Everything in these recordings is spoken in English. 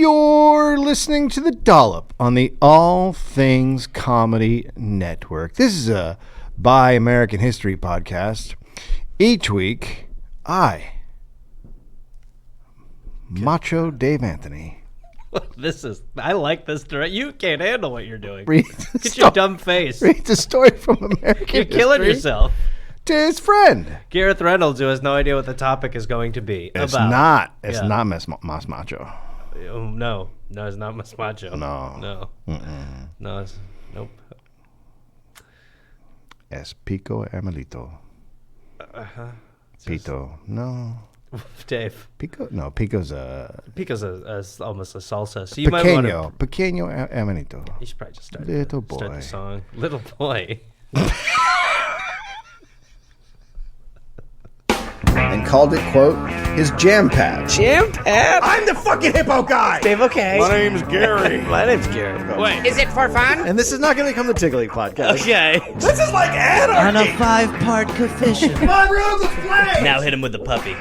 You're listening to the Dollop on the All Things Comedy Network. This is a By American History podcast. Each week, Macho Dave Anthony. I like this. You can't handle what you're doing. Get your dumb face. Read the story from American You're killing yourself. To his friend. Gareth Reynolds, who has no idea what the topic is going to be. It's not Mas Macho. No, it's not Mas Macho. No. No, nope. Es Pico Amelito. Pito. No. Dave. Pico? No, Pico's almost a salsa. So you might want to... Pequeño Amelito. You should probably just start the song. Little boy. And called it, quote, his jam pad. Jam pad? I'm the fucking hippo guy! Dave, okay. My name's Gary. My name's Gary. Wait. Is it for fun? And this is not going to become the Tiggly podcast. Okay. This is like anarchy! On a 5-part coefficient. My room's aflame! Now hit him with the puppy.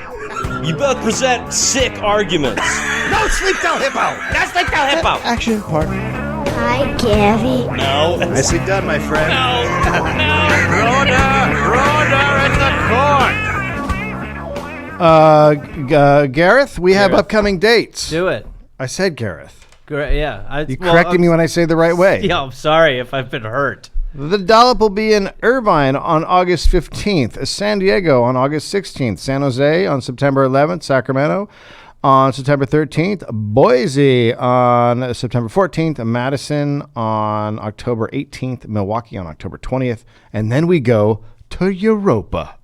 You both present sick arguments. No sleep till hippo! No sleep till hippo. Action part. Hi, Gary. No. Nicely done, my friend. No. Broder in the court. Gareth, we have upcoming dates. Do it. I said Gareth. Great. Yeah. You corrected me when I say the right way. Yeah, I'm sorry if I've been hurt. The Dollop will be in Irvine on August 15th, San Diego on August 16th, San Jose on September 11th, Sacramento on September 13th, Boise on September 14th, Madison on October 18th, Milwaukee on October 20th, and then we go to Europa.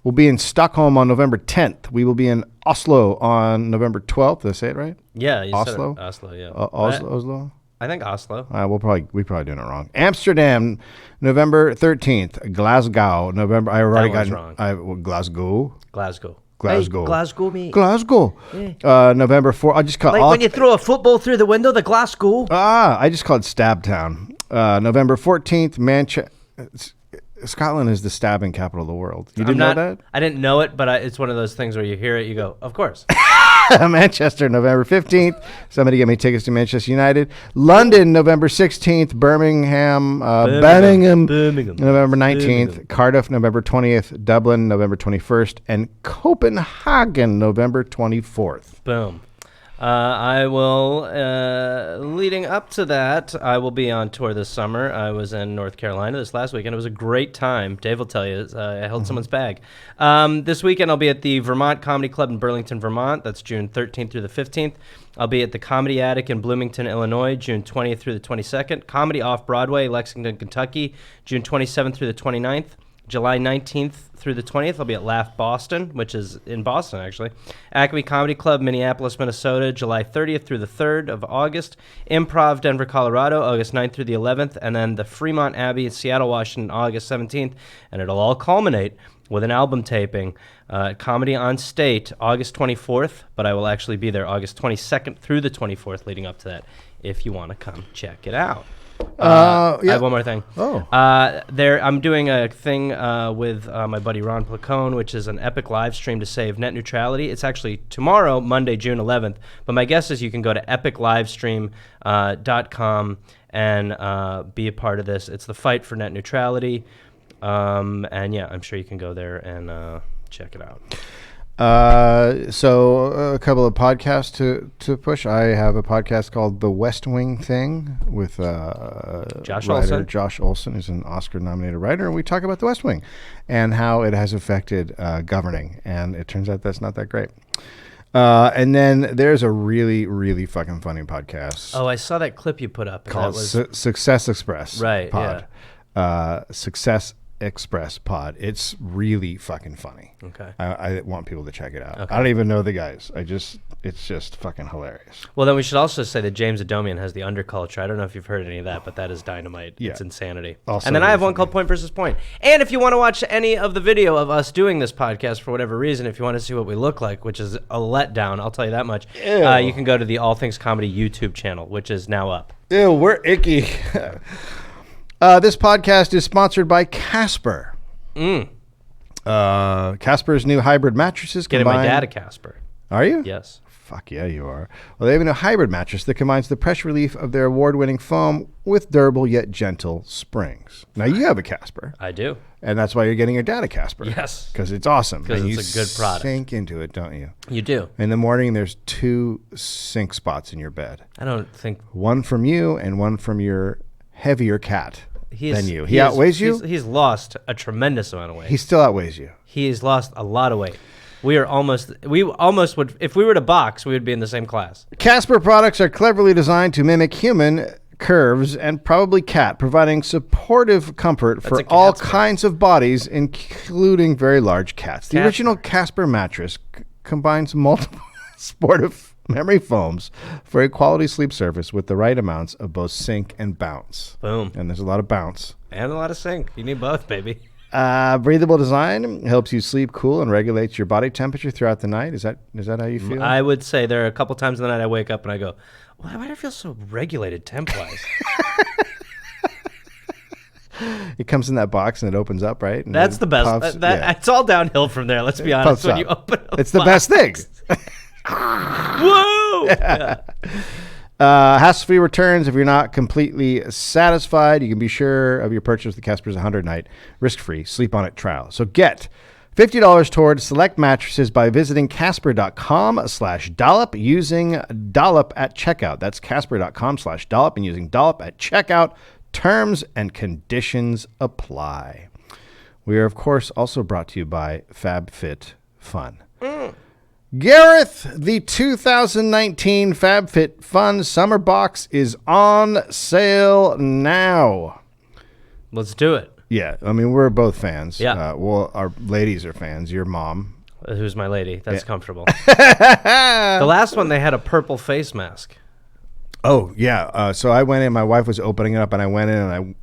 We'll be in Stockholm on November 10th. We will be in Oslo on November 12th. Did I say it right? Yeah, you Oslo? said it. Oslo, yeah. Oslo? I think Oslo. We're probably doing it wrong. Amsterdam, November 13th. Glasgow, November. I already got wrong. Glasgow. Glasgow. Hey, Glasgow, me. Glasgow. Yeah. November 4th. I just called. Like when you throw a football through the window, the Glasgow. I just called Stabtown. November 14th, Manchester. Scotland is the stabbing capital of the world. You didn't know that? I didn't know it, but it's one of those things where you hear it, you go, of course. Manchester, November 15th. Somebody get me tickets to Manchester United. London, November 16th. Birmingham, November 19th. Cardiff, November 20th. Dublin, November 21st. And Copenhagen, November 24th. Boom. I will, leading up to that, I will be on tour this summer. I was in North Carolina this last weekend. It was a great time. Dave will tell you, I held someone's bag. This weekend, I'll be at the Vermont Comedy Club in Burlington, Vermont. That's June 13th through the 15th. I'll be at the Comedy Attic in Bloomington, Illinois, June 20th through the 22nd. Comedy Off-Broadway, Lexington, Kentucky, June 27th through the 29th. July 19th through the 20th, I'll be at Laugh Boston, which is in Boston, actually. Acme Comedy Club, Minneapolis, Minnesota, July 30th through the 3rd of August. Improv, Denver, Colorado, August 9th through the 11th. And then the Fremont Abbey in Seattle, Washington, August 17th. And it'll all culminate with an album taping, Comedy on State, August 24th. But I will actually be there August 22nd through the 24th leading up to that, if you want to come check it out. I have one more thing. I'm doing a thing with my buddy Ron Placone, which is an epic live stream to save net neutrality. It's actually tomorrow, Monday, June 11th. But my guess is you can go to epiclivestream.com and be a part of this. It's the fight for net neutrality. And yeah, I'm sure you can go there and check it out. So a couple of podcasts to push. I have a podcast called The West Wing Thing with Josh Olson, who's an Oscar-nominated writer, and we talk about The West Wing and how it has affected governing. And it turns out that's not that great. And then there's a really, really fucking funny podcast. Oh, I saw that clip you put up. Called Success Express. Right, Pod. yeah. Success Express Pod. It's really fucking funny. Okay. I want people to check it out. Okay. I don't even know the guys. It's just fucking hilarious. Well, then we should also say that James Adomian has the Underculture. I don't know if you've heard any of that, but that is dynamite. Yeah. It's insanity. Also and then I have one called Point versus Point. And if you want to watch any of the video of us doing this podcast for whatever reason, if you want to see what we look like, which is a letdown, I'll tell you that much, you can go to the All Things Comedy YouTube channel, which is now up. Ew, we're icky. This podcast is sponsored by Casper. Casper's new hybrid mattresses. Getting my dad a Casper. Are you? Yes. Fuck yeah, you are. Well, they have a new hybrid mattress that combines the pressure relief of their award-winning foam with durable yet gentle springs. Now, you have a Casper, I do. and that's why you're getting your dad a Casper. Yes. Because it's awesome. 'Cause And it's a good product. You sink into it, don't you? You do. In the morning, there's 2 sink spots in your bed. I don't think One from you and one from your heavier cat than you. He is- outweighs you? He's lost a tremendous amount of weight. He still outweighs you. He's lost a lot of weight. We almost would, if we were to box, we would be in the same class. Casper products are cleverly designed to mimic human curves and probably cat, providing supportive comfort for a all Casper. kinds of bodies, including very large cats. The Casper. original Casper mattress combines multiple sportive memory foams for a quality sleep surface with the right amounts of both sink and bounce. Boom. And there's a lot of bounce. And a lot of sink. You need both, baby. Breathable design helps you sleep cool and regulates your body temperature throughout the night. Is that how you feel? I would say there are a couple times in the night I wake up and I go, why do I feel so regulated temp-wise? It comes in that box and it opens up, right? And That's it the best. puffs. Yeah. It's all downhill from there. Let's be honest. puffs When up. you open a It's the box. best thing. Whoa! Yeah. Hassle-free returns if you're not completely satisfied. You can be sure of your purchase with the Casper's 100-night risk-free sleep on it trial. So get $50 towards select mattresses by visiting casper.com/dollop using dollop at checkout. That's casper.com/dollop and using dollop at checkout. Terms and conditions apply. We are, of course, also brought to you by FabFitFun. Gareth, the 2019 FabFitFun Summer Box is on sale now. Let's do it. Yeah, I mean, we're both fans. Yeah. Well, our ladies are fans. Your mom. Who's my lady? That's comfortable. The last one, they had a purple face mask. Oh, yeah. So I went in. My wife was opening it up, and I went in, and I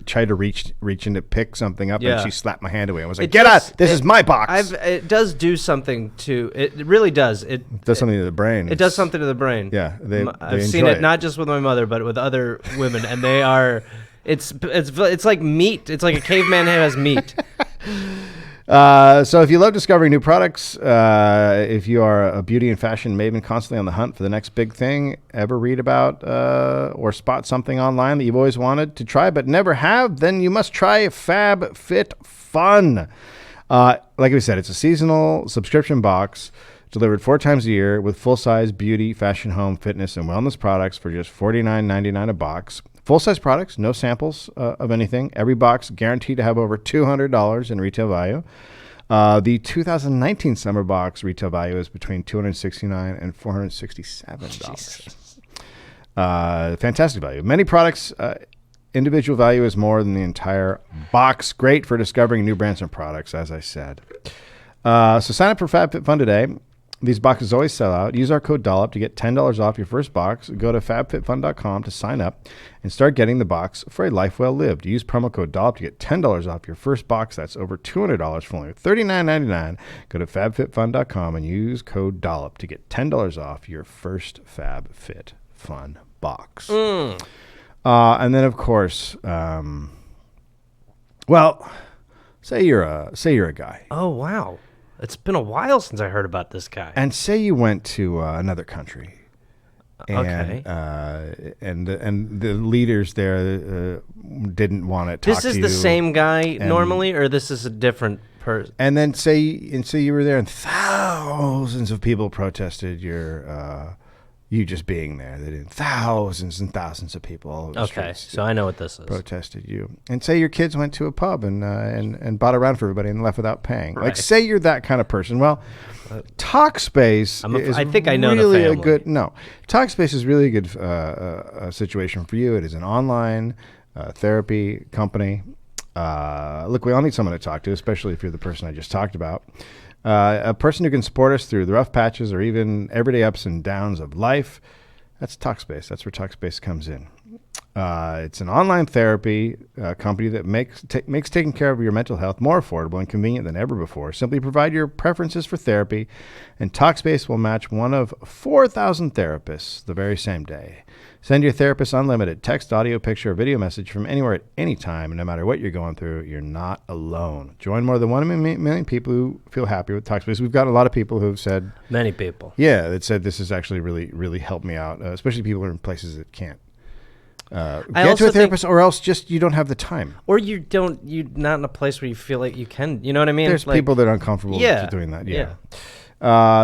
tried to reach in to pick something up, Yeah. and she slapped my hand away. I was like, It get does- out. This is my box. It does do something to it. It really does. It does something to the brain. It does something to the brain. Yeah, they I've seen enjoy it not just with my mother, but with other women, and they are. It's like meat. It's like a caveman who has meat. So if you love discovering new products, if you are a beauty and fashion maven constantly on the hunt for the next big thing, ever read about or spot something online that you've always wanted to try but never have, then you must try FabFitFun. Like we said, it's a seasonal subscription box delivered 4 times a year with full-size beauty, fashion, home, fitness, and wellness products for just $49.99 a box. Full-size products, no samples of anything. Every box guaranteed to have over $200 in retail value. The 2019 summer box retail value is between $269 and $467. Fantastic value. Many products, individual value is more than the entire box. Great for discovering new brands and products, as I said. So sign up for FabFitFun today. These boxes always sell out. Use our code Dollop to get $10 off your first box. Go to fabfitfun.com to sign up and start getting the box for a life well lived. Use promo code Dollop to get $10 off your first box. That's over $200 for only $39.99. Go to fabfitfun.com and use code Dollop to get $10 off your first FabFitFun box. And then, of course, well, say you're a guy. Oh wow, it's been a while since I heard about this guy. And say you went to another country, and Okay. and the leaders there didn't want to talk This to is you. the same guy normally, or this is a different person? And then say you were there, and thousands of people protested your you just being there. They did. Thousands and thousands of people all over the Okay, streets so I know what this is. protested you. And say your kids went to a pub and bought around for everybody and left without paying. Like Right. say you're that kind of person. Well, Talkspace is I think I know the really a family. good Talkspace is really a good situation for you. It is an online therapy company. Look, we all need someone to talk to, especially if you're the person I just talked about. A person who can support us through the rough patches or even everyday ups and downs of life. That's Talkspace. That's where Talkspace comes in. It's an online therapy company that makes taking care of your mental health more affordable and convenient than ever before. Simply provide your preferences for therapy, and Talkspace will match one of 4,000 therapists the very same day. Send your therapist unlimited text, audio, picture, or video message from anywhere at any time. And no matter what you're going through, you're not alone. Join more than 1 million people who feel happy with Talkspace. We've got a lot of people who have said... Many people. Yeah, that said this has actually really, really helped me out, especially people who are in places that can't get to a therapist, or else just you don't have the time. Or you're not in a place where you feel like you can. You know what I mean? There's people that are uncomfortable with doing that. Yeah.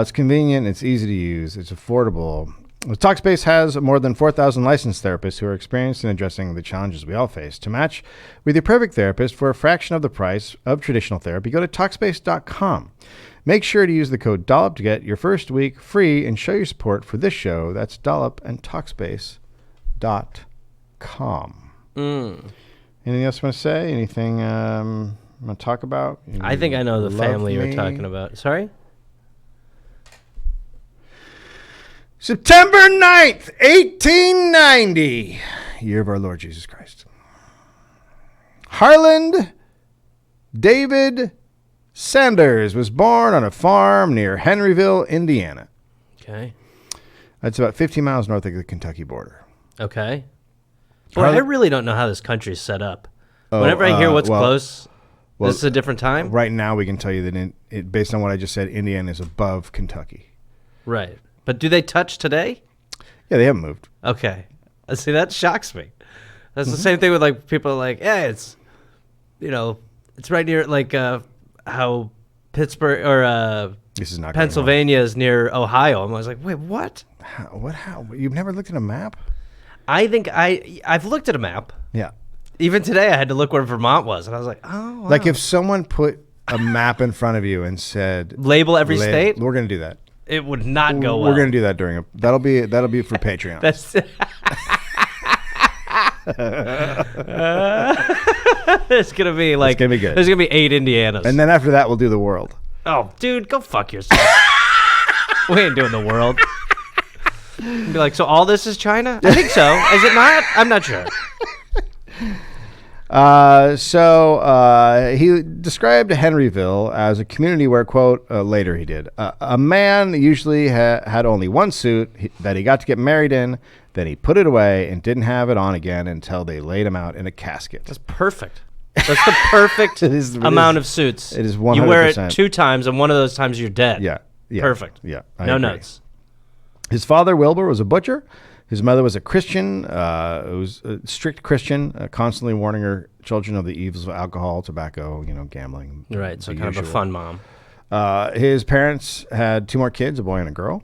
It's convenient. It's easy to use. It's affordable. Talkspace has more than 4,000 licensed therapists who are experienced in addressing the challenges we all face. To match with your perfect therapist for a fraction of the price of traditional therapy, go to Talkspace.com. Make sure to use the code Dollop to get your first week free and show your support for this show. That's Dollop and Talkspace.com. Anything else you want to say? Anything you want to talk about? I think I know the family you're talking about. Sorry? September 9th, 1890, year of our Lord Jesus Christ. Harland David Sanders was born on a farm near Henryville, Indiana. Okay. That's about 15 miles north of the Kentucky border. Okay. Boy, I really don't know how this country is set up. Whenever I hear what's close, this is a different time? Right now, we can tell you that based on what I just said, Indiana is above Kentucky. Right. But do they touch today? Yeah, they haven't moved. Okay. See, that shocks me. That's the same thing with like people are like, yeah, it's right near like how Pittsburgh or this is not Pennsylvania is near Ohio. I was like, wait, what? How? You've never looked at a map? I think I've looked at a map. Yeah. Even today, I had to look where Vermont was, and I was like, oh, wow. Like if someone put a map in front of you and said, label every state, we're going to do that. It would not go well. We're going to do that that'll be for Patreon. That's it's going to be like, it's going to be good. There's going to be 8 Indianas. And then after that, we'll do the world. Oh, dude, go fuck yourself. We ain't doing the world. Be like, so all this is China? I think so. Is it not? I'm not sure. He described Henryville as a community where, quote, later he did, a man usually had only one suit that he got to get married in, then he put it away and didn't have it on again until they laid him out in a casket. That's perfect. That's the perfect amount of suits. It is 100%. You wear it 2 times, and one of those times you're dead. Yeah. Perfect. Yeah. No notes. His father, Wilbur, was a butcher. His mother was a Christian, was a strict Christian, constantly warning her children of the evils of alcohol, tobacco, gambling. Right, so kind of a fun mom. His parents had 2 more kids, a boy and a girl.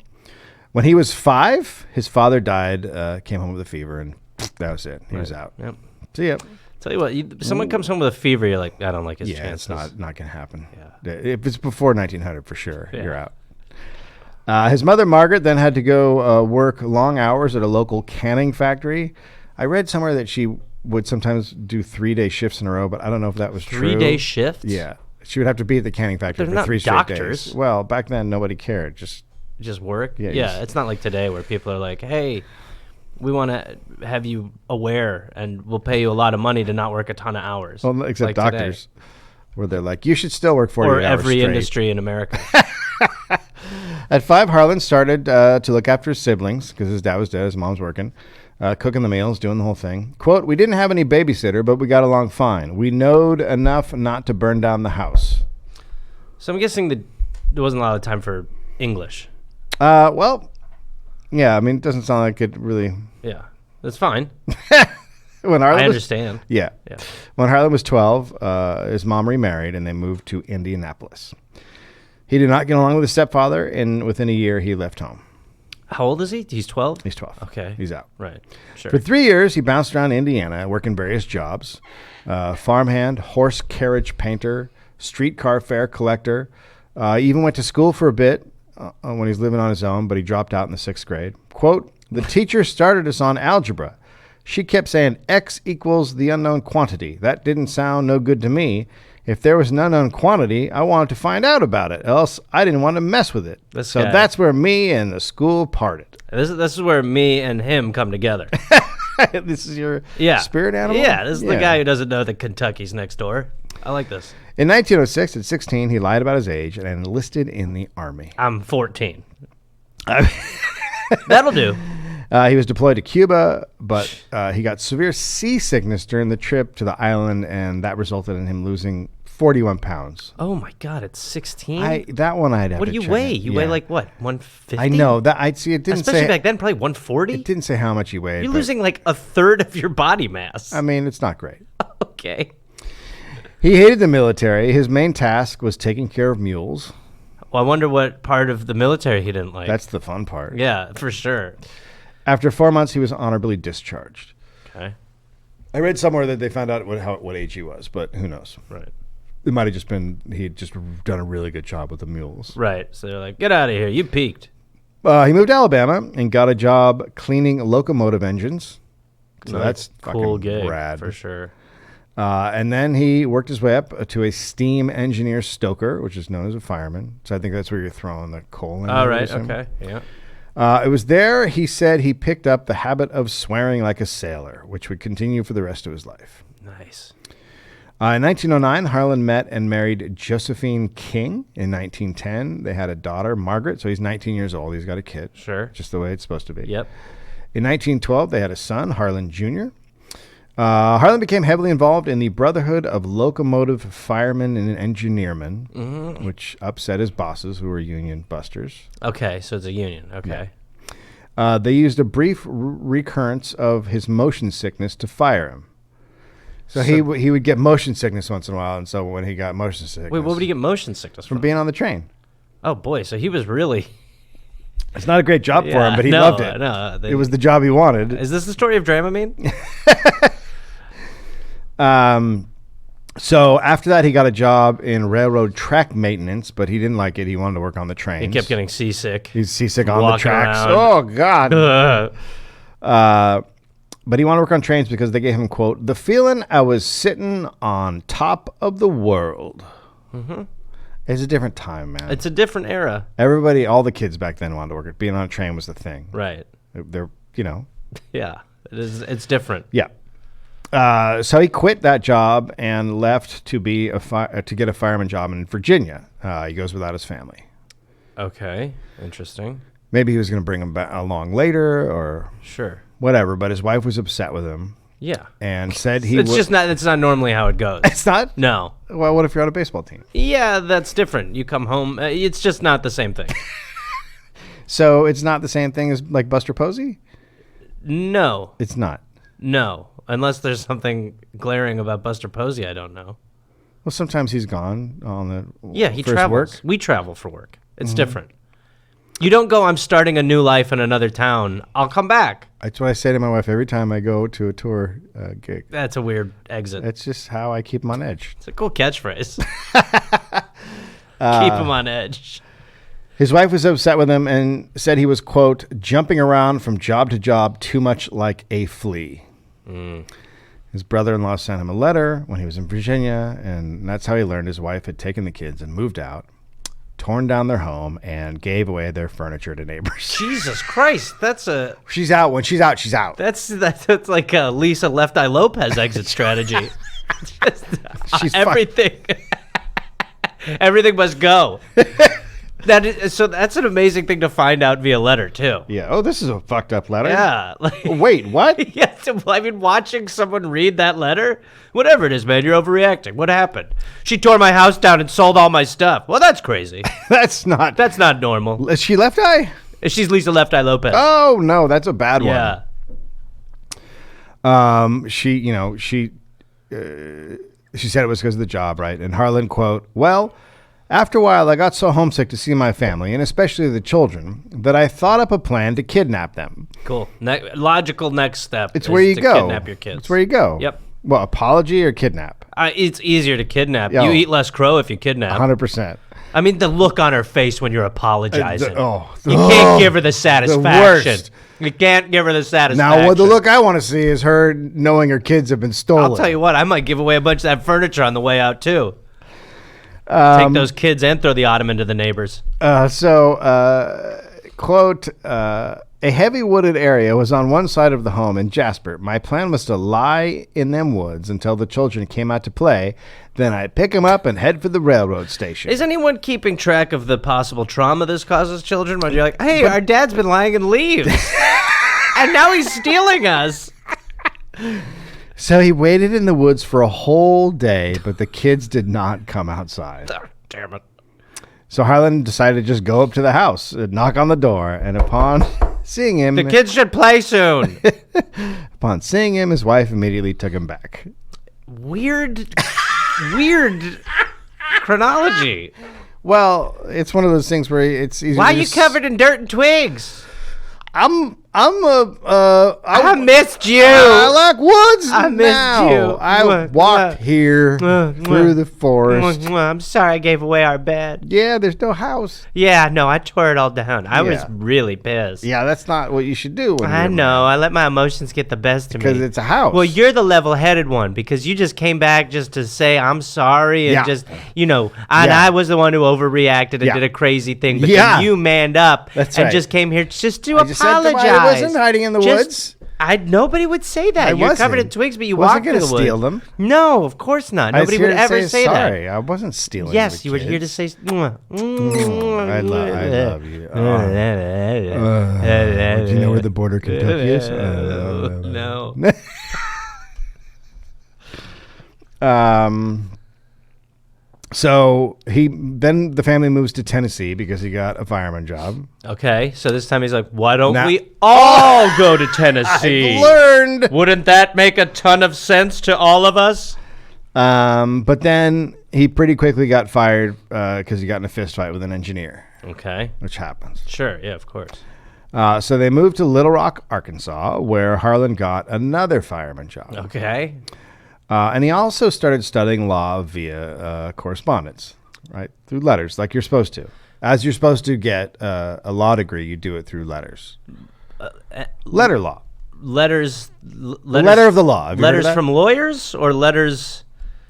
When he was 5, his father died, came home with a fever, and that was it. He was out. Yep. See ya. Tell you what, someone comes home with a fever, you're like, I don't like his chances. Yeah, it's not going to happen. Yeah. If it's before 1900, for sure, you're out. His mother, Margaret, then had to go work long hours at a local canning factory. I read somewhere that she would sometimes do 3-day shifts in a row, but I don't know if that was true. 3-day shifts? Yeah. She would have to be at the canning factory for 3 straight days. Well, back then, nobody cared. Just work? Yeah. It's not like today where people are like, hey, we want to have you aware, and we'll pay you a lot of money to not work a ton of hours. Well, except like doctors, today. Where they're like, you should still work 40 hours straight. Or every industry in America. At 5, Harlan started to look after his siblings because his dad was dead, his mom's working, cooking the meals, doing the whole thing. Quote, we didn't have any babysitter, but we got along fine. We knowed enough not to burn down the house. So I'm guessing that there wasn't a lot of time for English. Well, yeah, I mean, it doesn't sound like it really... Yeah, that's fine. I understand. Yeah. When Harlan was 12, his mom remarried, and they moved to Indianapolis. He did not get along with his stepfather, and within a year, he left home. How old is he? He's 12? He's 12. Okay. He's out. Right. Sure. For 3 years, he bounced around Indiana, working various jobs. Farmhand, horse carriage painter, streetcar fare collector. Even went to school for a bit when he was living on his own, but he dropped out in the 6th grade. Quote, the teacher started us on algebra. She kept saying X equals the unknown quantity. That didn't sound no good to me. If there was an unknown quantity, I wanted to find out about it, else I didn't want to mess with it. That's where me and the school parted. This is where me and him come together. This is your Yeah. spirit animal? Yeah, this is the guy who doesn't know that Kentucky's next door. I like this. In 1906, at 16, he lied about his age and enlisted in the Army. I'm 14. That'll do. He was deployed to Cuba, but he got severe seasickness during the trip to the island, and that resulted in him losing 41 pounds. Oh my God, it's 16? That one I'd have What to do you check weigh? it. You Yeah. weigh like what, 150? I know. That I'd see. It didn't Especially say. back then, probably 140? It didn't say how much he weighed. You're but, losing like a third of your body mass. I mean, it's not great. Okay. He hated the military. His main task was taking care of mules. Well, I wonder what part of the military he didn't like. That's the fun part. Yeah, for sure. After 4 months, he was honorably discharged. Okay. I read somewhere that they found out what age he was, but who knows? Right. It might have just been he'd just done a really good job with the mules. Right. So they're like, get out of here. You peaked. He moved to Alabama and got a job cleaning locomotive engines. So that's cool fucking gig rad. for sure. And then he worked his way up to a steam engineer stoker, which is known as a fireman. So I think that's where you're throwing the coal in. All right. Okay. Yeah. It was there, he said, he picked up the habit of swearing like a sailor, which would continue for the rest of his life. Nice. In 1909, Harland met and married Josephine King. In 1910, they had a daughter, Margaret. So he's 19 years old. He's got a kid. Sure. Just the way it's supposed to be. Yep. In 1912, they had a son, Harland Jr. Harland became heavily involved in the Brotherhood of Locomotive Firemen and Engineermen, which upset his bosses, who were union busters. Okay. So it's a union. Okay. They used a brief recurrence of his motion sickness to fire him. So he would get motion sickness once in a while, and so when he got motion sickness... Wait, what would he get motion sickness from? From being on the train. Oh, boy. So he was really... It's not a great job for him, but he loved it. No, It was the job he wanted. Is this the story of Dramamine? So after that, he got a job in railroad track maintenance, but he didn't like it. He wanted to work on the trains. He kept getting seasick. He's seasick on the Walking tracks. around. Oh, God. But he wanted to work on trains because they gave him, quote, the feeling I was sitting on top of the world. Mm-hmm. It's a different time, man. It's a different era. Everybody, all the kids back then wanted to work. Being on a train was the thing. Right. They're, you know. Yeah. It's different. Yeah. So he quit that job and left to be to get a fireman job in Virginia. He goes without his family. Okay. Interesting. Maybe he was going to bring him back along later or Sure. whatever, but his wife was upset with him Yeah. and said he It's not normally how it goes. It's not? No. Well, what if you're on a baseball team? Yeah, that's different. You come home. It's just not the same thing. So it's not the same thing as like Buster Posey? No. It's not. No. Unless there's something glaring about Buster Posey I don't know. Well, sometimes he's gone on the Yeah, he for his travels. work. We travel for work. It's different. You don't go, I'm starting a new life in another town. I'll come back. That's what I say to my wife every time I go to a tour gig. That's a weird exit. That's just how I keep him on edge. It's a cool catchphrase. Keep him on edge. His wife was upset with him and said he was, quote, jumping around from job to job too much like a flea. His brother-in-law sent him a letter when he was in Virginia, and that's how he learned his wife had taken the kids and moved out, torn down their home, and gave away their furniture to neighbors. Jesus Christ, that's a She's out. When she's out, she's out. that's like a Lisa Left Eye Lopez exit strategy. She's everything. Everything must go. So that's an amazing thing to find out via letter too. Yeah. Oh, this is a fucked up letter. Yeah. Like, Wait, what? yeah. I mean, watching someone read that letter, whatever it is, man, you're overreacting. What happened? She tore my house down and sold all my stuff. Well, that's crazy. That's not. That's not normal. Is she left eye? She's Lisa Left Eye Lopez. Oh no, that's a bad one. Yeah. She said it was because of the job, right? And Harlan, quote, well, after a while, I got so homesick to see my family, and especially the children, that I thought up a plan to kidnap them. Cool. Logical next step. It's is where you to go. Kidnap your kids. It's where you go. Yep. Well, apology or kidnap? It's easier to kidnap. Yo. You eat less crow if you kidnap. 100%. I mean, the look on her face when you're apologizing. You Oh, can't give her the satisfaction. worst. You can't give her the satisfaction. Now, the look I want to see is her knowing her kids have been stolen. I'll tell you what, I might give away a bunch of that furniture on the way out, too. Take those kids and throw the ottoman to the neighbors. Quote, A heavy wooded area was on one side of the home in Jasper. My plan was to lie in them woods until the children came out to play. Then I'd pick them up and head for the railroad station. Is anyone keeping track of the possible trauma this causes children? When you're like, hey, our dad's been lying in leaves, and now he's stealing us. So he waited in the woods for a whole day, but the kids did not come outside. Oh, damn it. So Harland decided to just go up to the house, knock on the door, and upon seeing him... The kids should play soon. Upon seeing him, his wife immediately took him back. Weird chronology. Well, it's one of those things where it's easy. Why are you covered in dirt and twigs? I missed you. I like woods. I missed now. you. I walked here through the forest. I'm sorry I gave away our bed. Yeah, there's no house. Yeah, no, I tore it all down. I was Yeah. really pissed. Yeah, that's not what you should do. When I you're know. I let my emotions get the best of me. because it's a house. Well, you're the level-headed one because you just came back just to say I'm sorry and Yeah. just, and Yeah. I was the one who overreacted and Yeah. did a crazy thing. But Yeah. then you manned up That's and right. just came here just to I just said to apologize. I wasn't hiding in the woods. Nobody would say that. I You're covered in wasn't. twigs, but you Wasn't walked through gonna the woods. steal them. No, of course not. I was Nobody here would to ever say sorry. that. I wasn't stealing. Yes, the you were here to kids. say. I love you. Do you know where the border of Kentucky is? No. So then the family moves to Tennessee because he got a fireman job. Okay, so this time he's like, why don't Now- we all go to Tennessee? I've learned. Wouldn't that make a ton of sense to all of us? But then he pretty quickly got fired because he got in a fist fight with an engineer, Okay, which happens. sure, yeah, of course. So they moved to Little Rock, Arkansas, where Harlan got another fireman job. Okay, And he also started studying law via correspondence, right? Through letters, like you're supposed to. As you're supposed to get a law degree, you do it through letters. Letter law. letters. The letter of the law. Have you heard of Letters that? from lawyers or letters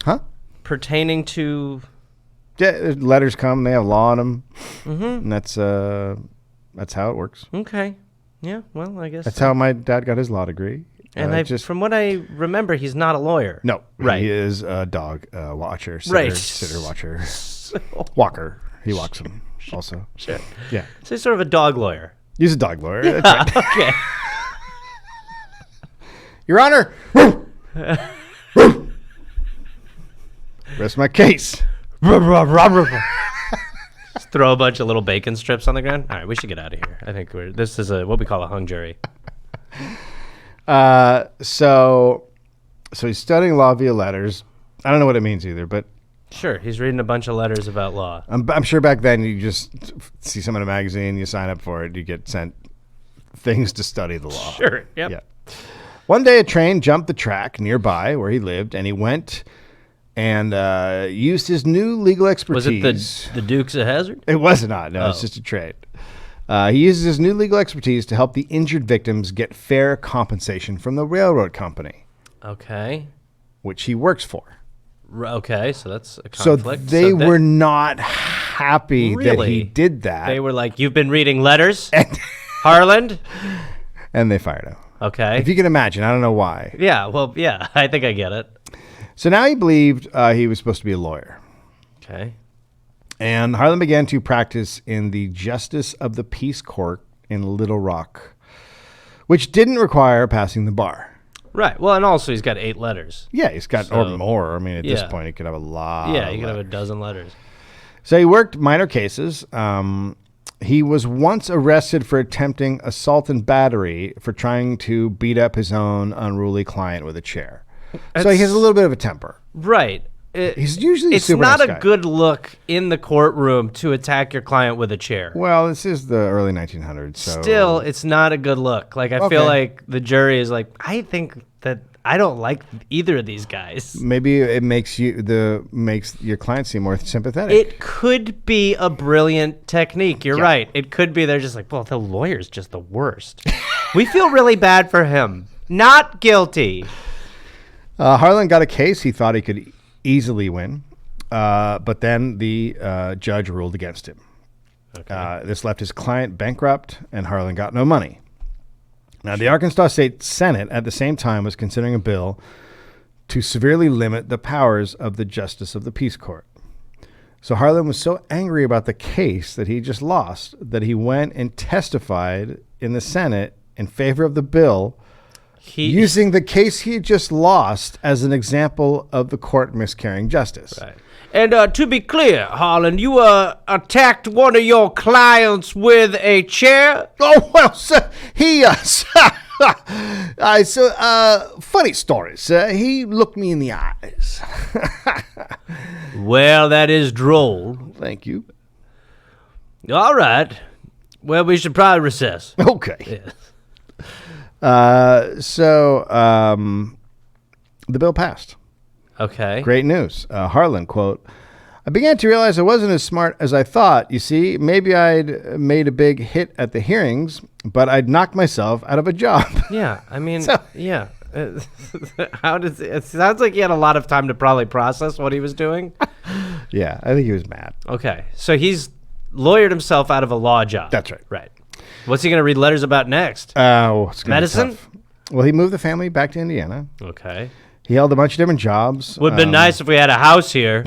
Huh? pertaining to. Yeah, letters come, they have law on them. And that's how it works. Okay, yeah, well, I guess. That's how my dad got his law degree. And from what I remember, he's not a lawyer. No, Right. He is a dog watcher, Right. sitter watcher, walker. He walks him also. Sure. Yeah, So he's sort of a dog lawyer. he's a dog lawyer. That's right. Okay. Your Honor. Rest my case. Just throw a bunch of little bacon strips on the ground. All right, we should get out of here. I think this is what we call a hung jury. So he's studying law via letters. I don't know what it means either, but Sure, he's reading a bunch of letters about law. I'm sure back then you just see some in a magazine, you sign up for it, you get sent things to study the law. Sure, yep. Yeah. One day a train jumped the track nearby where he lived, and he went and used his new legal expertise. Was it the Dukes of Hazzard? It was not. No, it's Oh. just a train. He uses his new legal expertise to help the injured victims get fair compensation from the railroad company, Okay. which he works for. Okay, so that's a So conflict. they were not happy that he Really? did that, They were like, you've been reading letters, Harland? and they fired him. Okay. If you can imagine, I don't know why. Yeah, well, yeah, I think I get it. So now he believed he was supposed to be a lawyer. Okay. And Harlan began to practice in the Justice of the Peace Court in Little Rock, which didn't require passing the bar. Right. Well, and also he's got 8 letters. Yeah, he's got, or So, more. I mean, at this yeah. point, he could have a lot. Yeah, of you could have a letters. dozen letters. So he worked minor cases. He was once arrested for attempting assault and battery for trying to beat up his own unruly client with a chair. So he has a little bit of a temper. Right. He's usually a It's super not nice a guy. good look in the courtroom to attack your client with a chair. Well, this is the early 1900s. So Still, it's not a good look. Like, I Okay. feel like the jury is like, I think that I don't like either of these guys. maybe it makes your client seem more sympathetic. It could be a brilliant technique. You're Yeah. right. It could be they're just like, well, the lawyer's just the worst. We feel really bad for him. Not guilty. Harlan got a case he thought he could easily win, but then the judge ruled against him. This left his client bankrupt, and Harlan got no money. Now, the Arkansas State Senate at the same time was considering a bill to severely limit the powers of the Justice of the Peace Court. So Harland was so angry about the case that he just lost that he went and testified in the Senate in favor of the bill, using the case he had just lost as an example of the court miscarrying justice. Right. And to be clear, Harland, you attacked one of your clients with a chair? Oh, well, sir, he, funny story, sir. He looked me in the eyes. Well, that is droll. Thank you. All right. Well, we should probably recess. Okay. Yes. The bill passed. Okay. Great news. Harland, quote, I began to realize I wasn't as smart as I thought. You see, maybe I'd made a big hit at the hearings, but I'd knocked myself out of a job. Yeah, I mean, yeah. How does it sounds like he had a lot of time to probably process what he was doing. Yeah, I think he was mad. Okay, so he's lawyered himself out of a law job. That's right. Right. What's he going to read letters about next? It's gonna be Medicine? tough. Well, he moved the family back to Indiana. Okay. He held a bunch of different jobs. Would have been nice if we had a house here.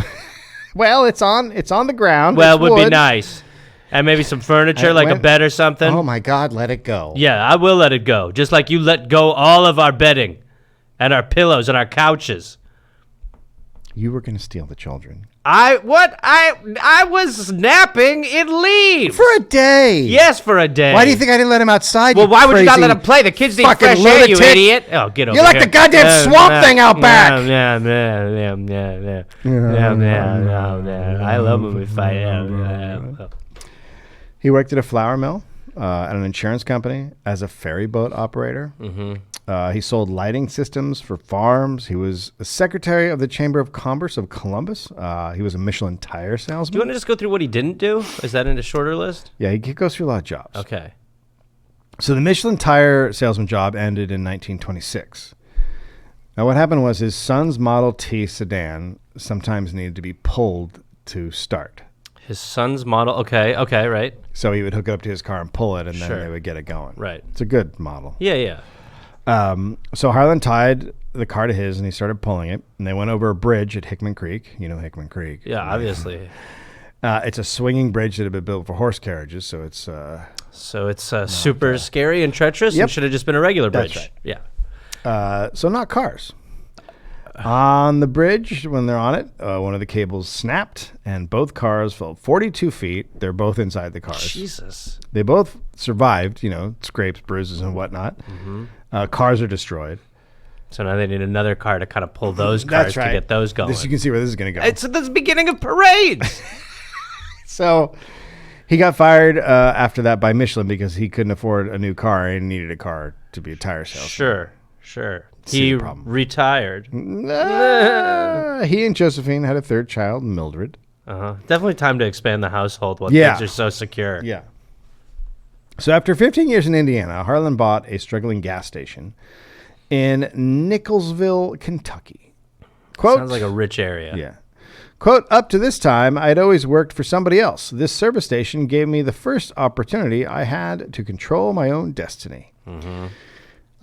Well, it's on the ground. Well, It's it would be wood. nice. And maybe some furniture, like a bed or something. Oh my God, let it go. Yeah, I will let it go. Just like you let go all of our bedding and our pillows and our couches. You were going to steal the children. I was napping in leaves. For a day. Yes, for a day. Why do you think I didn't let him outside? Well, you why would you not crazy let him play? The kids need fucking fresh air, you lunatic? idiot. Oh, get over You're here. like the goddamn swamp thing out back. I love when we fight. He worked at a flour mill, at an insurance company, as a ferry boat operator. Mm-hmm. He sold lighting systems for farms. He was a secretary of the Chamber of Commerce of Columbus. He was a Michelin tire Do you salesman. want to just go through what he didn't do? Is that in a shorter list? Yeah, he goes through a lot of jobs. Okay. So the Michelin tire salesman job ended in 1926. Now what happened was his son's Model T sedan sometimes needed to be pulled to start. His son's model. Okay, right. So he would hook it up to his car and pull it, and then Sure. they would get it going. Right. It's a good model. Yeah. So Harland tied the car to his, and he started pulling it. And they went over a bridge at Hickman Creek. You know Hickman Creek. Yeah, obviously. It's a swinging bridge that had been built for horse carriages, so it's... So it's super scary and treacherous and should have just been a regular bridge. That's right. Yeah. so not cars. On the bridge, when they're on it, one of the cables snapped, and both cars fell 42 feet. They're both inside the cars. Jesus. They both survived, scrapes, bruises, and whatnot. Mm-hmm. Cars are destroyed. So now they need another car to kind of pull those cars to get those going. You can see where this is going to go. It's the beginning of parades. So he got fired after that by Michelin because he couldn't afford a new car and needed a car to be a tire salesman. Sure. See He the problem. retired. He and Josephine had a third child, Mildred. Definitely time to expand the household while Yeah. things are so secure. Yeah. So after 15 years in Indiana, Harland bought a struggling gas station in Nicholsville, Kentucky. Quote, Sounds like a rich area. Yeah. Quote, up to this time, I'd always worked for somebody else. This service station gave me the first opportunity I had to control my own destiny. Mm-hmm.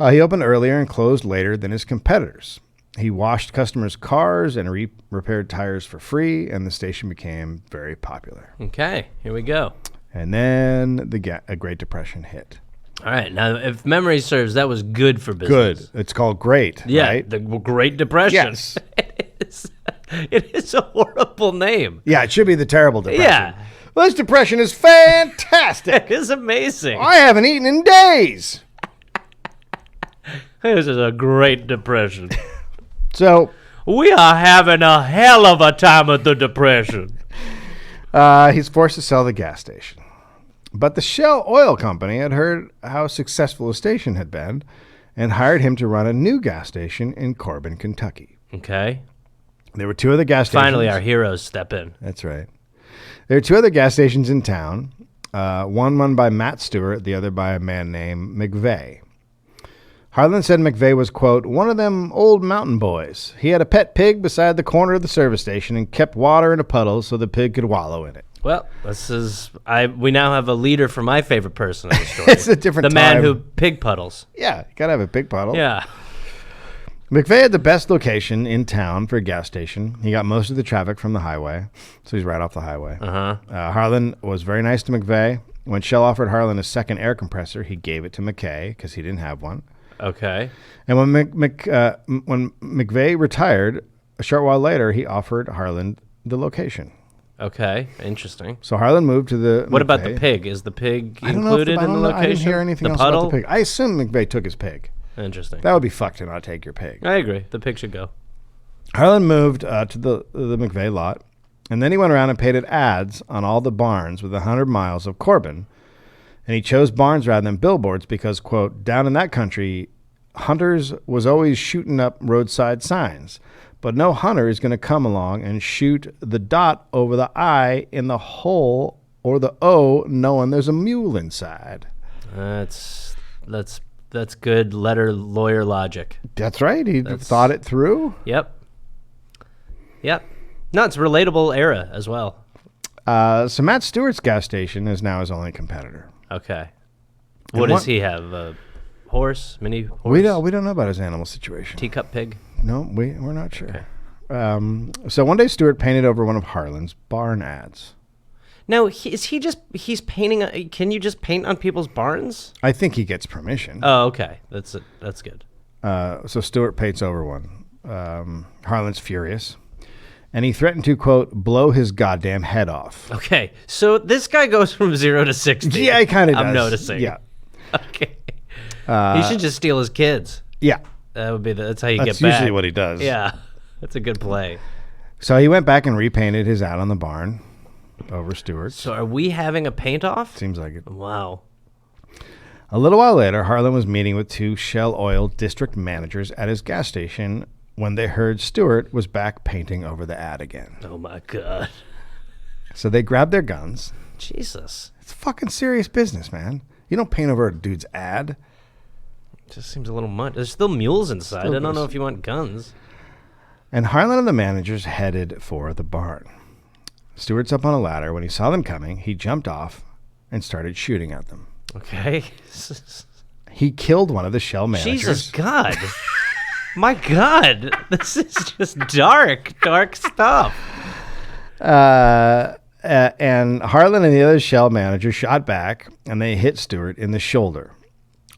He opened earlier and closed later than his competitors. He washed customers' cars and repaired tires for free, and the station became very popular. Okay, here we go. And then a Great Depression hit. All right, now if memory serves, that was good for business. Good. It's called Great, Yeah, right? the Great Depression. Yes. It is a horrible name. Yeah, it should be the terrible depression. Yeah. Well, this depression is fantastic. It is amazing. I haven't eaten in days. This is a Great Depression. So We are having a hell of a time at the Depression. he's forced to sell the gas station. But the Shell Oil Company had heard how successful his station had been and hired him to run a new gas station in Corbin, Kentucky. Okay. There were two other gas stations. Finally, our heroes step in. That's right. There are two other gas stations in town, one run by Matt Stewart, the other by a man named McVeigh. Harland said McVeigh was, quote, one of them old mountain boys. He had a pet pig beside the corner of the service station and kept water in a puddle so the pig could wallow in it. Well, we now have a leader for my favorite person in the story. It's a different The man time. who pig puddles. Yeah, you got to have a pig puddle. Yeah. McVeigh had the best location in town for a gas station. He got most of the traffic from the highway, so he's right off the highway. Harland was very nice to McVeigh. When Shell offered Harland a second air compressor, he gave it to McKay because he didn't have one. Okay. And when when McVeigh retired, a short while later, he offered Harland the location. Okay. Interesting. So Harland moved to the. What about the McVeigh. pig? Is the pig I don't know if included in the location? I didn't hear anything the else puddle? about the pig. I assume McVeigh took his pig. Interesting. That would be fucked to not take your pig. I agree. The pig should go. Harland moved to the McVeigh lot, and then he went around and painted ads on all the barns with 100 miles of Corbin. And he chose barns rather than billboards because, quote, down in that country, hunters was always shooting up roadside signs. But no hunter is going to come along and shoot the dot over the I in the hole or the O knowing there's a mule inside. That's good lawyer logic. That's right. He thought it through. Yep. No, it's a relatable era as well. So Matt Stewart's gas station is now his only competitor. Okay. And What does he have? A horse? Mini horse? We don't know about his animal situation. Teacup pig? No, we're not sure. So one day Stewart painted over one of Harland's barn ads. Now, he's painting? Can you just paint on people's barns? I think he gets permission. Oh, okay. That's good. So Stewart paints over one. Harland's furious. And he threatened to, quote, blow his goddamn head off. Okay. So this guy goes from 0 to 60. Yeah, he kind of does. I'm noticing. Yeah. Okay. He should just steal his kids. Yeah. That's how you That's get back. usually what he does. Yeah. That's a good play. So he went back and repainted his ad on the barn over Stewart's. So are we having a paint off? Seems like it. Wow. A little while later, Harland was meeting with two Shell Oil district managers at his gas station when they heard Stewart was back painting over the ad again. Oh, my God. So they grabbed their guns. Jesus. It's fucking serious business, man. You don't paint over a dude's ad. It just seems a little much. There's still mules inside. I don't know if you want guns. And Harland and the managers headed for the barn. Stewart's up on a ladder. When he saw them coming, he jumped off and started shooting at them. Okay. He killed one of the Shell managers. Jesus God. My God. This is just dark stuff. And Harland and the other Shell manager shot back, and they hit Stewart in the shoulder.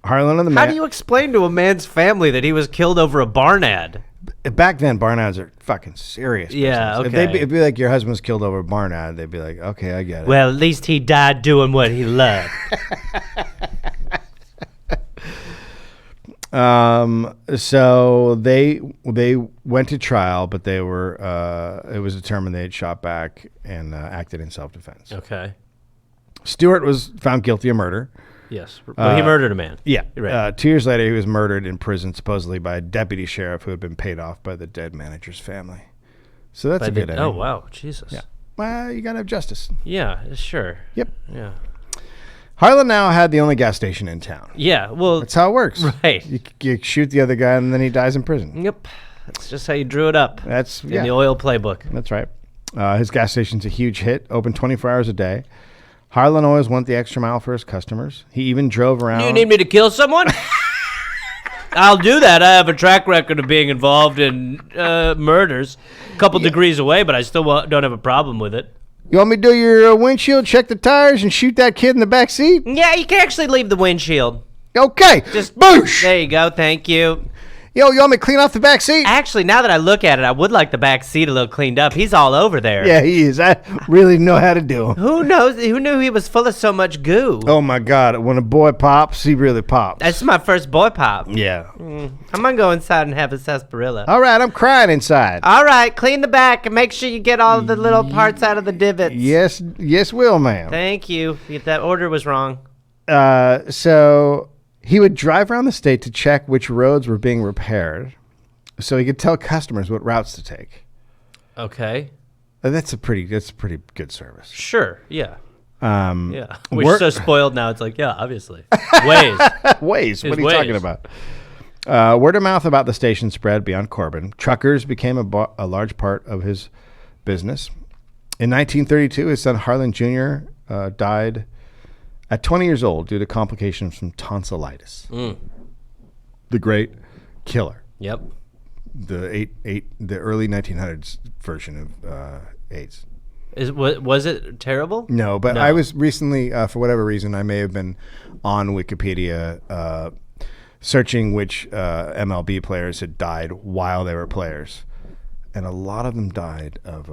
Harland and the How do you explain to a man's family that he was killed over a barn ad? Back then, barn ads are fucking serious. Yeah, business. okay. If it'd be like your husband was killed over a barn ad, they'd be like, okay, I get it. Well, at least he died doing what he loved. So they went to trial, but they were it was determined they had shot back and acted in self-defense. Okay. Stewart was found guilty of murder. Yes. Well, he murdered a man. Yeah. Right. 2 years later, he was murdered in prison, supposedly by a deputy sheriff who had been paid off by the dead manager's family. So that's a good ending. Oh, wow. Jesus. Yeah. Well, you got to have justice. Yeah, sure. Yep. Yeah. Harland now had the only gas station in town. Yeah, well. That's how it works. Right. You shoot the other guy, and then he dies in prison. Yep. That's just how you drew it up. That's in the oil playbook. That's right. His gas station's a huge hit, open 24 hours a day. Harland always went the extra mile for his customers. He even drove around. You need me to kill someone? I'll do that. I have a track record of being involved in murders. A couple degrees away, but I still don't have a problem with it. You want me to do your windshield, check the tires, and shoot that kid in the back seat? Yeah, you can actually leave the windshield. Okay. Just boosh. There you go. Thank you. Yo, you want me to clean off the back seat? Actually, now that I look at it, I would like the back seat a little cleaned up. He's all over there. Yeah, he is. I really know how to do him. Who knows? Who knew he was full of so much goo? Oh, my God. When a boy pops, he really pops. That's my first boy pop. Yeah. I'm going to go inside and have a sarsaparilla. All right, I'm crying inside. All right, clean the back and make sure you get all the little parts out of the divots. Yes, will, ma'am. Thank you. That order was wrong. So he would drive around the state to check which roads were being repaired so he could tell customers what routes to take. Okay. That's a pretty good service. Sure, yeah. Yeah. We're so spoiled now, it's like, yeah, obviously. Waze. Waze. What are you talking about? Word of mouth about the station spread beyond Corbin. Truckers became a large part of his business. In 1932, his son Harland Jr. Died at 20 years old due to complications from tonsillitis. The great killer. Yep. The early 1900s version of AIDS. Was it terrible? No, but I was recently, for whatever reason, I may have been on Wikipedia searching which MLB players had died while they were players. And a lot of them died of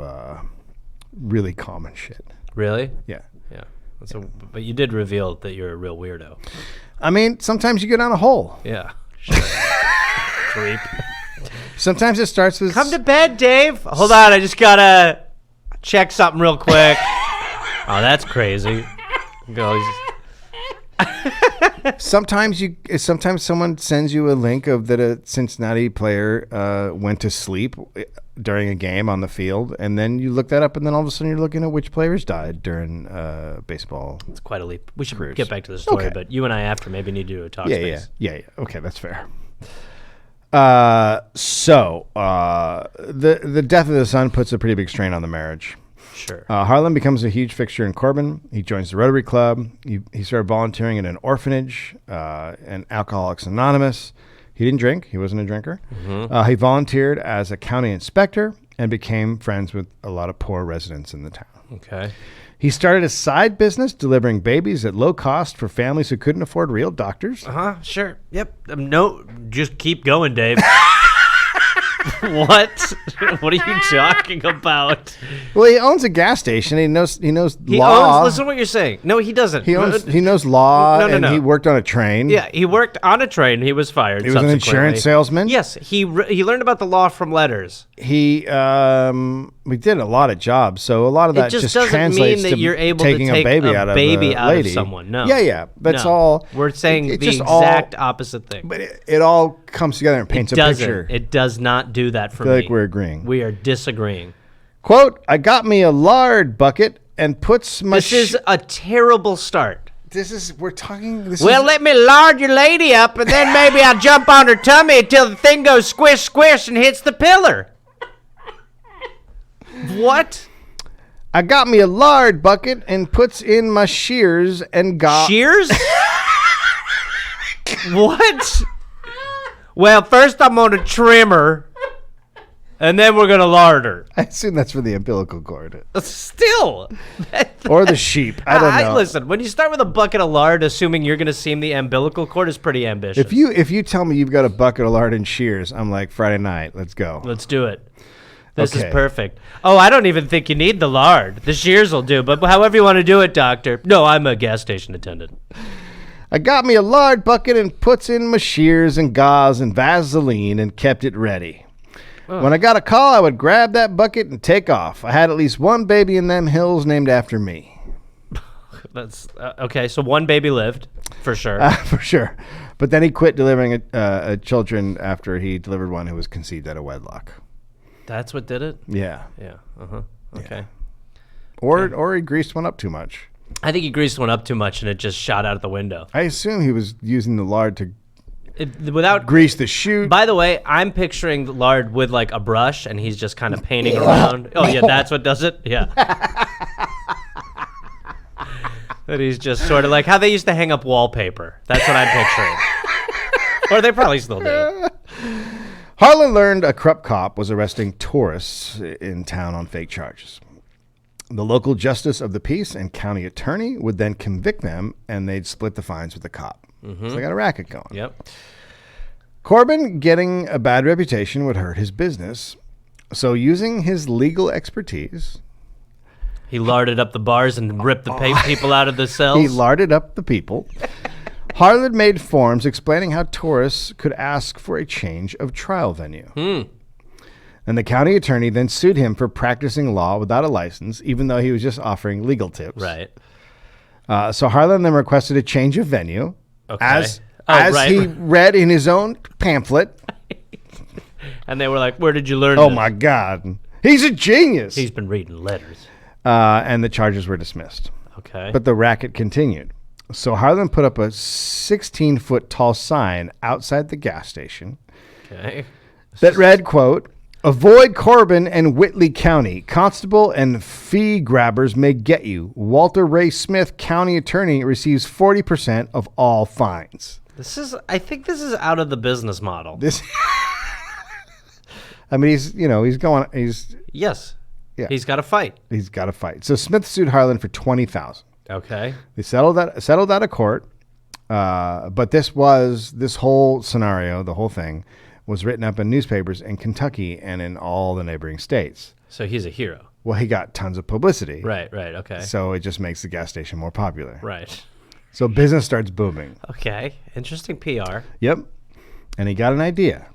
really common shit. Really? Yeah. Yeah. So, but you did reveal that you're a real weirdo. I mean, sometimes you go down a hole. Yeah. Sure. Creep. Sometimes it starts with... Come to bed, Dave. Hold on, I just gotta check something real quick. Oh, that's crazy. Sometimes someone sends you a link of that a Cincinnati player went to sleep during a game on the field, and then you look that up, and then all of a sudden you're looking at which players died during baseball. It's quite a leap. We should careers. get back to the story, Okay. but you and I after maybe need to do a talk space. Yeah. Okay, that's fair. The death of the son puts a pretty big strain on the marriage. Sure. Harlan becomes a huge fixture in Corbin. He joins the Rotary Club. He started volunteering in an orphanage and Alcoholics Anonymous. He didn't drink. He wasn't a drinker. Mm-hmm. He volunteered as a county inspector and became friends with a lot of poor residents in the town. Okay. He started a side business delivering babies at low cost for families who couldn't afford real doctors. Sure. Yep. No, just keep going, Dave. What? What are you talking about? Well, he owns a gas station. He knows He law. owns. Listen to what you're saying. No, he doesn't. He knows law. No. He worked on a train. Yeah, he worked on a train. He was fired. He was an insurance salesman. Yes, he learned about the law from letters. We did a lot of jobs, so a lot of that just just doesn't translates mean that to you're able taking to take a baby a out of baby a out of lady. someone. No. Yeah. That's No. all. We're saying it the just all- exact opposite thing. But it all comes together and paints a picture. It does not do that for I feel me. like we're agreeing. We are disagreeing. Quote, I got me a lard bucket and puts my... This is a terrible start. we're talking... Let me lard your lady up, and then maybe I'll jump on her tummy until the thing goes squish, squish, and hits the pillar. What? I got me a lard bucket and puts in my shears and got... Shears? What? Well, first I'm going to trim her, and then we're going to lard her. I assume that's for the umbilical cord. Still. Or the sheep. I don't know. Listen, when you start with a bucket of lard, assuming you're going to seam the umbilical cord is pretty ambitious. If you tell me you've got a bucket of lard and shears, I'm like, Friday night, let's go. Let's do it. This Okay. is perfect. Oh, I don't even think you need the lard. The shears will do, but however you want to do it, doctor. No, I'm a gas station attendant. I got me a lard bucket and puts in my shears and gauze and Vaseline and kept it ready. When I got a call, I would grab that bucket and take off. I had at least one baby in them hills named after me. That's okay. So one baby lived, for sure. For sure. But then he quit delivering children after he delivered one who was conceived out of wedlock. That's what did it? Yeah. Yeah. Okay. Or he greased one up too much. I think he greased one up too much and it just shot out of the window. I assume he was using the lard to Without grease the chute. By the way, I'm picturing the lard with like a brush and he's just kind of painting around. Oh yeah, that's what does it? Yeah. That he's just sort of like how they used to hang up wallpaper. That's what I'm picturing. Or they probably still do. Harlan learned a corrupt cop was arresting tourists in town on fake charges. The local justice of the peace and county attorney would then convict them, and they'd split the fines with the cop. So they got a racket going. Yep. Corbin getting a bad reputation would hurt his business. So using his legal expertise... He larded up the bars and ripped the people out of the cells. He larded up the people. Harlan made forms explaining how tourists could ask for a change of trial venue. And the county attorney then sued him for practicing law without a license, even though he was just offering legal tips. Right. So Harlan then requested a change of venue, Okay. as right. he read in his own pamphlet. And they were like, where did you learn Oh, this? my God. He's a genius. He's been reading letters. And the charges were dismissed. Okay. But the racket continued. So Harlan put up a 16-foot tall sign outside the gas station Okay. that read, quote, Avoid Corbin and Whitley County. Constable and fee grabbers may get you. Walter Ray Smith, county attorney, receives 40% of all fines. I think this is out of the business model. I mean, he's Yes. Yeah. He's got to fight. He's got to fight. So Smith sued Harland for $20,000. Okay. They settled out of court. But this whole scenario, the whole thing, was written up in newspapers in Kentucky and in all the neighboring states. So he's a hero. Well, he got tons of publicity. Right, okay. So it just makes the gas station more popular. Right. So business starts booming. Okay. Interesting PR. Yep. And he got an idea.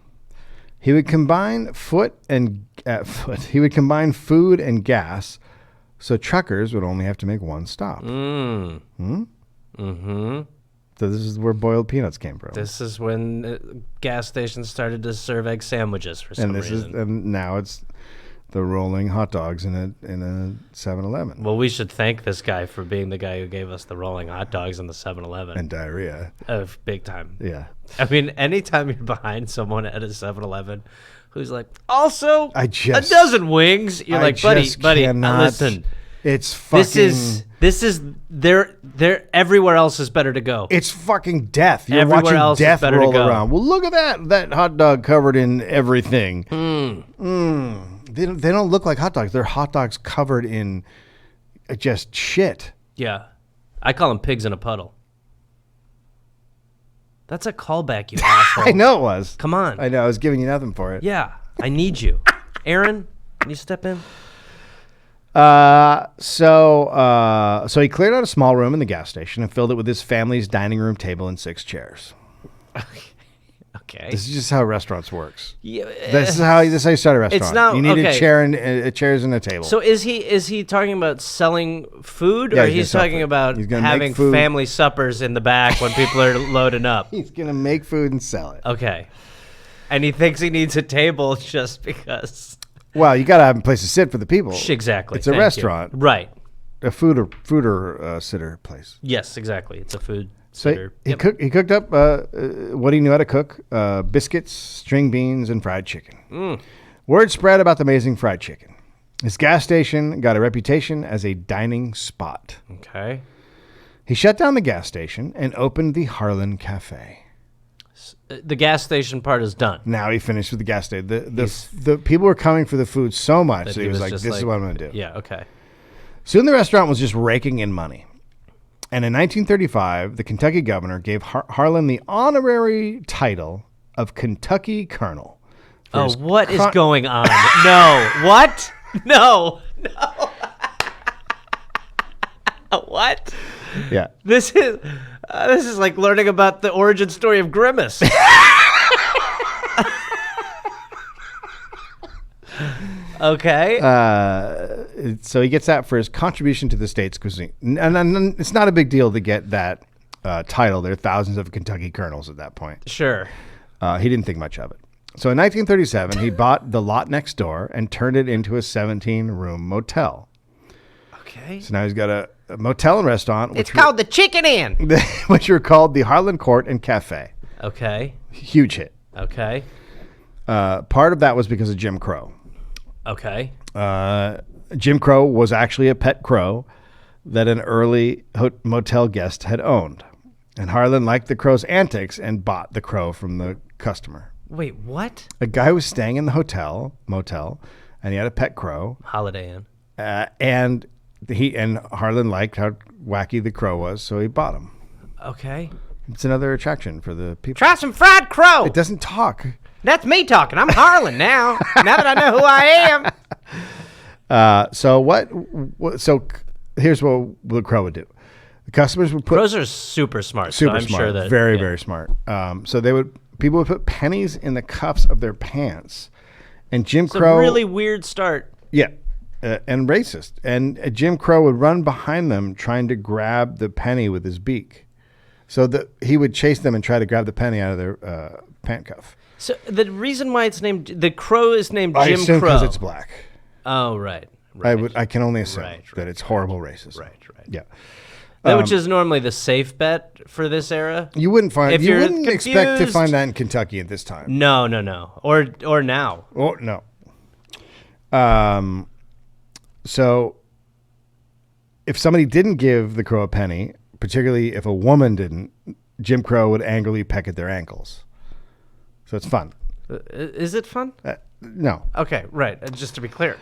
He would combine food and gas, so truckers would only have to make one stop. Mm-hmm. So this is where boiled peanuts came from. This is when gas stations started to serve egg sandwiches for some reason. And now it's the rolling hot dogs in a 7-Eleven. Well, we should thank this guy for being the guy who gave us the rolling hot dogs in the 7-Eleven. And diarrhea. Big time. Yeah. I mean, anytime you're behind someone at a 7-Eleven who's like, also a dozen wings, you're like, buddy, listen. It's fucking... This is they're everywhere else is better to go. It's fucking death. You're Everywhere watching else death is better roll to go. around. Well, look at that hot dog covered in everything. They don't look like hot dogs. They're hot dogs covered in just shit. Yeah. I call them pigs in a puddle. That's a callback, you asshole. I know it was. Come on. I know. I was giving you nothing for it. Yeah. I need you. Aaron, can you step in? So he cleared out a small room in the gas station and filled it with his family's dining room table and 6 chairs. Okay. This is just how restaurants works. Yeah. This is how you start a restaurant. It's not, you need okay. a chair and chairs and a table. So is he talking about selling food, Yeah, or he's he's gonna sell talking food. about He's gonna make having food. family suppers in the back when people are loading up? He's gonna make food and sell it. Okay. And he thinks he needs a table just because. Well, you gotta have a place to sit for the people. Exactly. It's a Thank you. restaurant, Right? a food or sitter place. Yes, exactly. It's a food. So sitter. he cooked up what he knew how to cook: biscuits, string beans, and fried chicken. Word spread about the amazing fried chicken. His gas station got a reputation as a dining spot. Okay. He shut down the gas station and opened the Harland Cafe. The gas station part is done. Now he finished with the gas station. The people were coming for the food so much that he was like, just "This is what I'm going to do." Yeah. Okay. Soon the restaurant was just raking in money. And in 1935, the Kentucky governor gave Harlan the honorary title of Kentucky Colonel. Oh, what is going on? No. What? No. What? Yeah. This is like learning about the origin story of Grimace. Okay. So he gets that for his contribution to the state's cuisine. And it's not a big deal to get that title. There are thousands of Kentucky colonels at that point. Sure. He didn't think much of it. So in 1937, he bought the lot next door and turned it into a 17-room motel. Okay. So now he's got a motel and restaurant. It's called the Chicken Inn. Which were called the Harland Court and Cafe. Okay. Huge hit. Okay. Part of that was because of Jim Crow. Okay. Jim Crow was actually a pet crow that an early motel guest had owned. And Harlan liked the crow's antics and bought the crow from the customer. Wait, what? A guy was staying in the motel, and he had a pet crow. Holiday Inn. And Harlan liked how wacky the crow was, so he bought him. Okay. It's another attraction for the people. Try some fried crow. It doesn't talk. That's me talking. I'm Harlan now. Now that I know who I am. So here's what the crow would do. The customers would put Crows are super smart. So I'm smart, sure that very smart. So people would put pennies in the cuffs of their pants, and Jim Crow. A really weird start. Yeah, and racist. And Jim Crow would run behind them trying to grab the penny with his beak. So he would chase them and try to grab the penny out of their pant cuff. So the reason why it's named the crow is named I Jim assume Crow because it's black. Oh, right. I can only assume that it's horrible racist. Right. Yeah. Which is normally the safe bet for this era. You wouldn't If you're expect to confused- find that in Kentucky at this time. No. Or now. Oh no. So if somebody didn't give the crow a penny, particularly if a woman didn't, Jim Crow would angrily peck at their ankles. So it's fun. Is it fun? No. Okay, right. Just to be clear.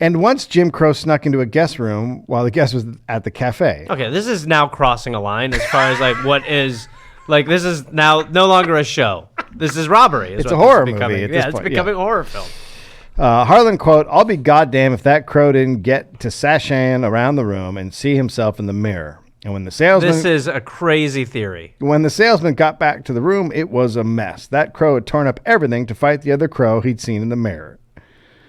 And once Jim Crow snuck into a guest room while the guest was at the cafe. Okay, this is now crossing a line as far as like what is like. This is now no longer a show. This is robbery. It's a horror movie at this point. It's becoming a horror film. Harland, quote, "I'll be goddamn if that crow didn't get to sashaying around the room and see himself in the mirror. And when the salesman... This is a crazy theory. When the salesman got back to the room, it was a mess. That crow had torn up everything to fight the other crow he'd seen in the mirror."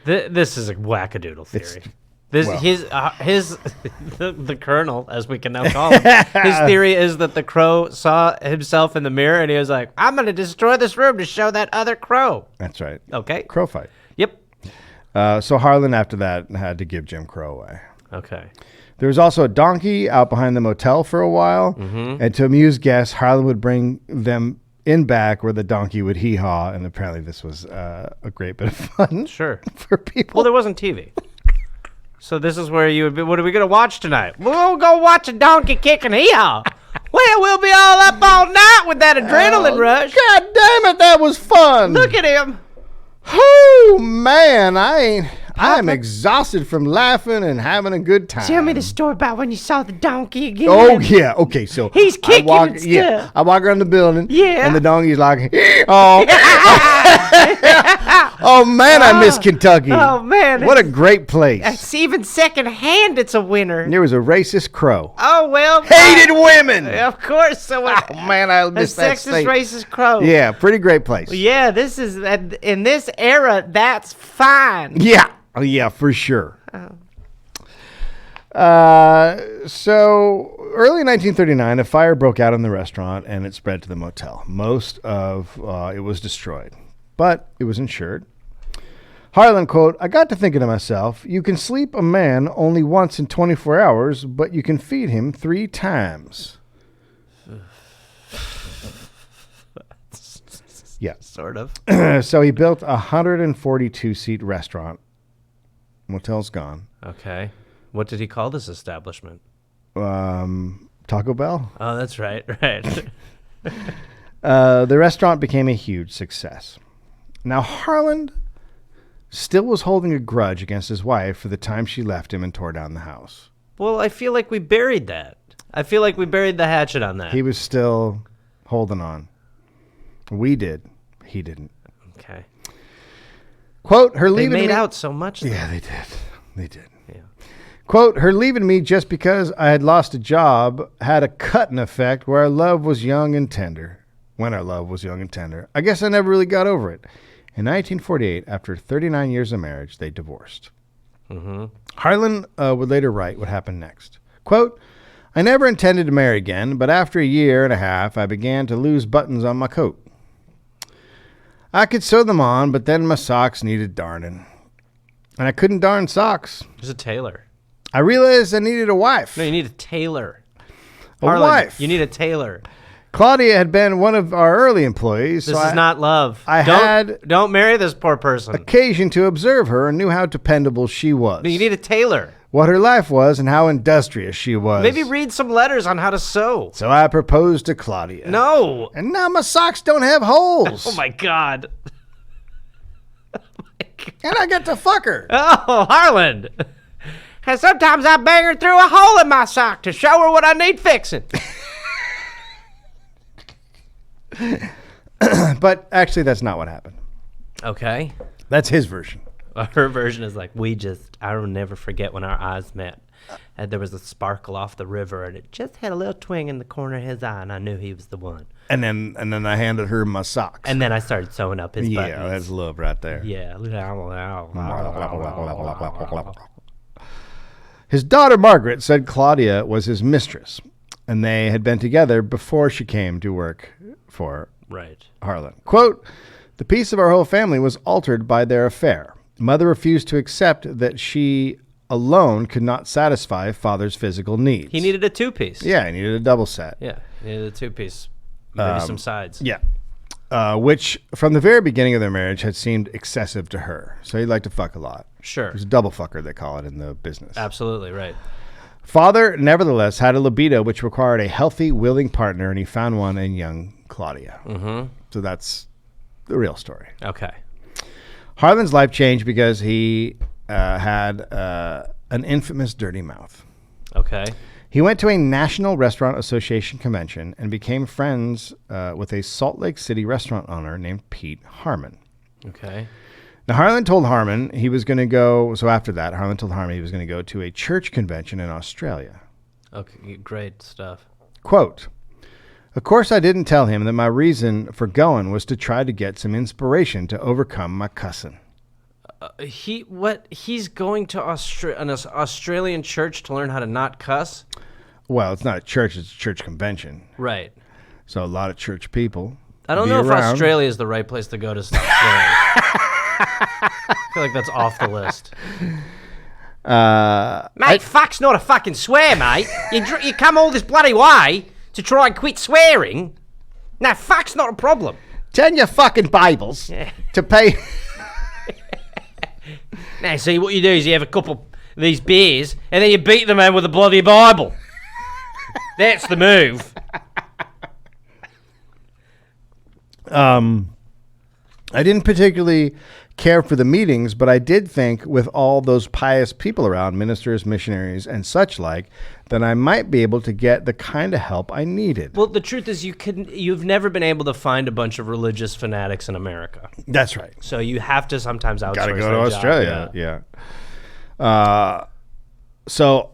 This is a wackadoodle theory. The colonel, as we can now call him, his theory is that the crow saw himself in the mirror and he was like, "I'm going to destroy this room to show that other crow." That's right. Okay. Crow fight. Yep. So Harland, after that, had to give Jim Crow away. Okay. There was also a donkey out behind the motel for a while. Mm-hmm. And to amuse guests, Harland would bring them in back where the donkey would hee-haw. And apparently this was a great bit of fun. Sure. For people. Well, there wasn't TV. So this is where you would be. What are we going to watch tonight? We'll go watch a donkey kick and hee-haw. Well, we'll be all up all night with that adrenaline rush. God damn it, that was fun. Look at him. Oh, man, I'm exhausted from laughing and having a good time. Tell me the story about when you saw the donkey again. Oh, yeah. Okay, so he's kicking and stuff. Yeah, I walk around the building. Yeah. And the donkey's like, oh. Oh, man, I miss Kentucky. Oh, man. What a great place. It's even secondhand, it's a winner. There was a racist crow. Oh, well. Hated women. Of course. So oh, man, I miss that sexist, state. racist crow. Yeah, pretty great place. Yeah, this is, in this era, that's fine. Yeah. Oh, yeah, for sure. Oh. So early in 1939, a fire broke out in the restaurant and it spread to the motel. Most of it was destroyed, but it was insured. Harland, quote, "I got to thinking to myself, you can sleep a man only once in 24 hours, but you can feed him 3 times. Yeah. Sort of. So he built a 142-seat restaurant. Motel's gone. Okay. What did he call this establishment? Taco Bell. Oh, that's right. Right. The restaurant became a huge success. Now, Harland still was holding a grudge against his wife for the time she left him and tore down the house. Well, I feel like we buried that. I feel like we buried the hatchet on that. He was still holding on. We did. He didn't. Okay. Quote, her They leaving made me. out so much. Though. Yeah, they did. They did. Yeah. Quote, her leaving me just because I had lost a job had a cutting effect where our love was young and tender. When our love was young and tender. I guess I never really got over it. In 1948, after 39 years of marriage, they divorced. Mm-hmm. Harland would later write what happened next. Quote, I never intended to marry again, but after a year and a half, I began to lose buttons on my coat. I could sew them on, but then my socks needed darning. And I couldn't darn socks. There's a tailor. I realized I needed a wife. No, you need a tailor. A Harland, wife. You need a tailor. Claudia had been one of our early employees. This so is not love. I don't marry this poor person. occasion to observe her and knew how dependable she was. No, you need a tailor. What her life was and how industrious she was. Maybe read some letters on how to sew. So I proposed to Claudia. No. And now my socks don't have holes. Oh, my God. And I get to fuck her. Oh, Harland. And sometimes I bang her through a hole in my sock to show her what I need fixing. But actually, that's not what happened. Okay. That's his version. Her version is like, I will never forget when our eyes met. And there was a sparkle off the river, and it just had a little twinge in the corner of his eye, and I knew he was the one. And then I handed her my socks. And then I started sewing up his buttons. Yeah, that's love right there. Yeah. His daughter Margaret said Claudia was his mistress, and they had been together before she came to work for Right. Harland. Quote, the peace of our whole family was altered by their affair. Mother refused to accept that she alone could not satisfy father's physical needs. He needed a two-piece. Yeah, he needed a double set. Yeah, he needed a two-piece. Maybe some sides. Yeah. Which, from the very beginning of their marriage, had seemed excessive to her. So he'd like to fuck a lot. Sure. He was a double fucker, they call it in the business. Absolutely, right. Father, nevertheless, had a libido which required a healthy, willing partner, and he found one in young Claudia. Mm-hmm. So that's the real story. Okay. Harland's life changed because he had an infamous dirty mouth. Okay. He went to a National Restaurant Association convention and became friends with a Salt Lake City restaurant owner named Pete Harmon. Okay. Now, Harland told Harmon he was going to go. So after that, Harland told Harmon he was going to go to a church convention in Australia. Okay, great stuff. Quote, of course, I didn't tell him that my reason for going was to try to get some inspiration to overcome my cussing. He's going to an Australian church to learn how to not cuss? Well, it's not a church, it's a church convention. Right. So a lot of church people. I don't know if Australia is the right place to go to stop swearing. I feel like that's off the list. Mate, fuck's not a fucking swear, mate. You come all this bloody way to try and quit swearing. No, fuck's not a problem. Turn your fucking Bibles to pay. Now, see, what you do is you have a couple of these beers, and then you beat the man with a bloody Bible. That's the move. I didn't particularly care for the meetings, but I did think with all those pious people around, ministers, missionaries, and such like, that I might be able to get the kind of help I needed. Well, the truth is you've never been able to find a bunch of religious fanatics in America. That's right. So you have to sometimes outsource. Got to go that to job. Australia. Yeah. So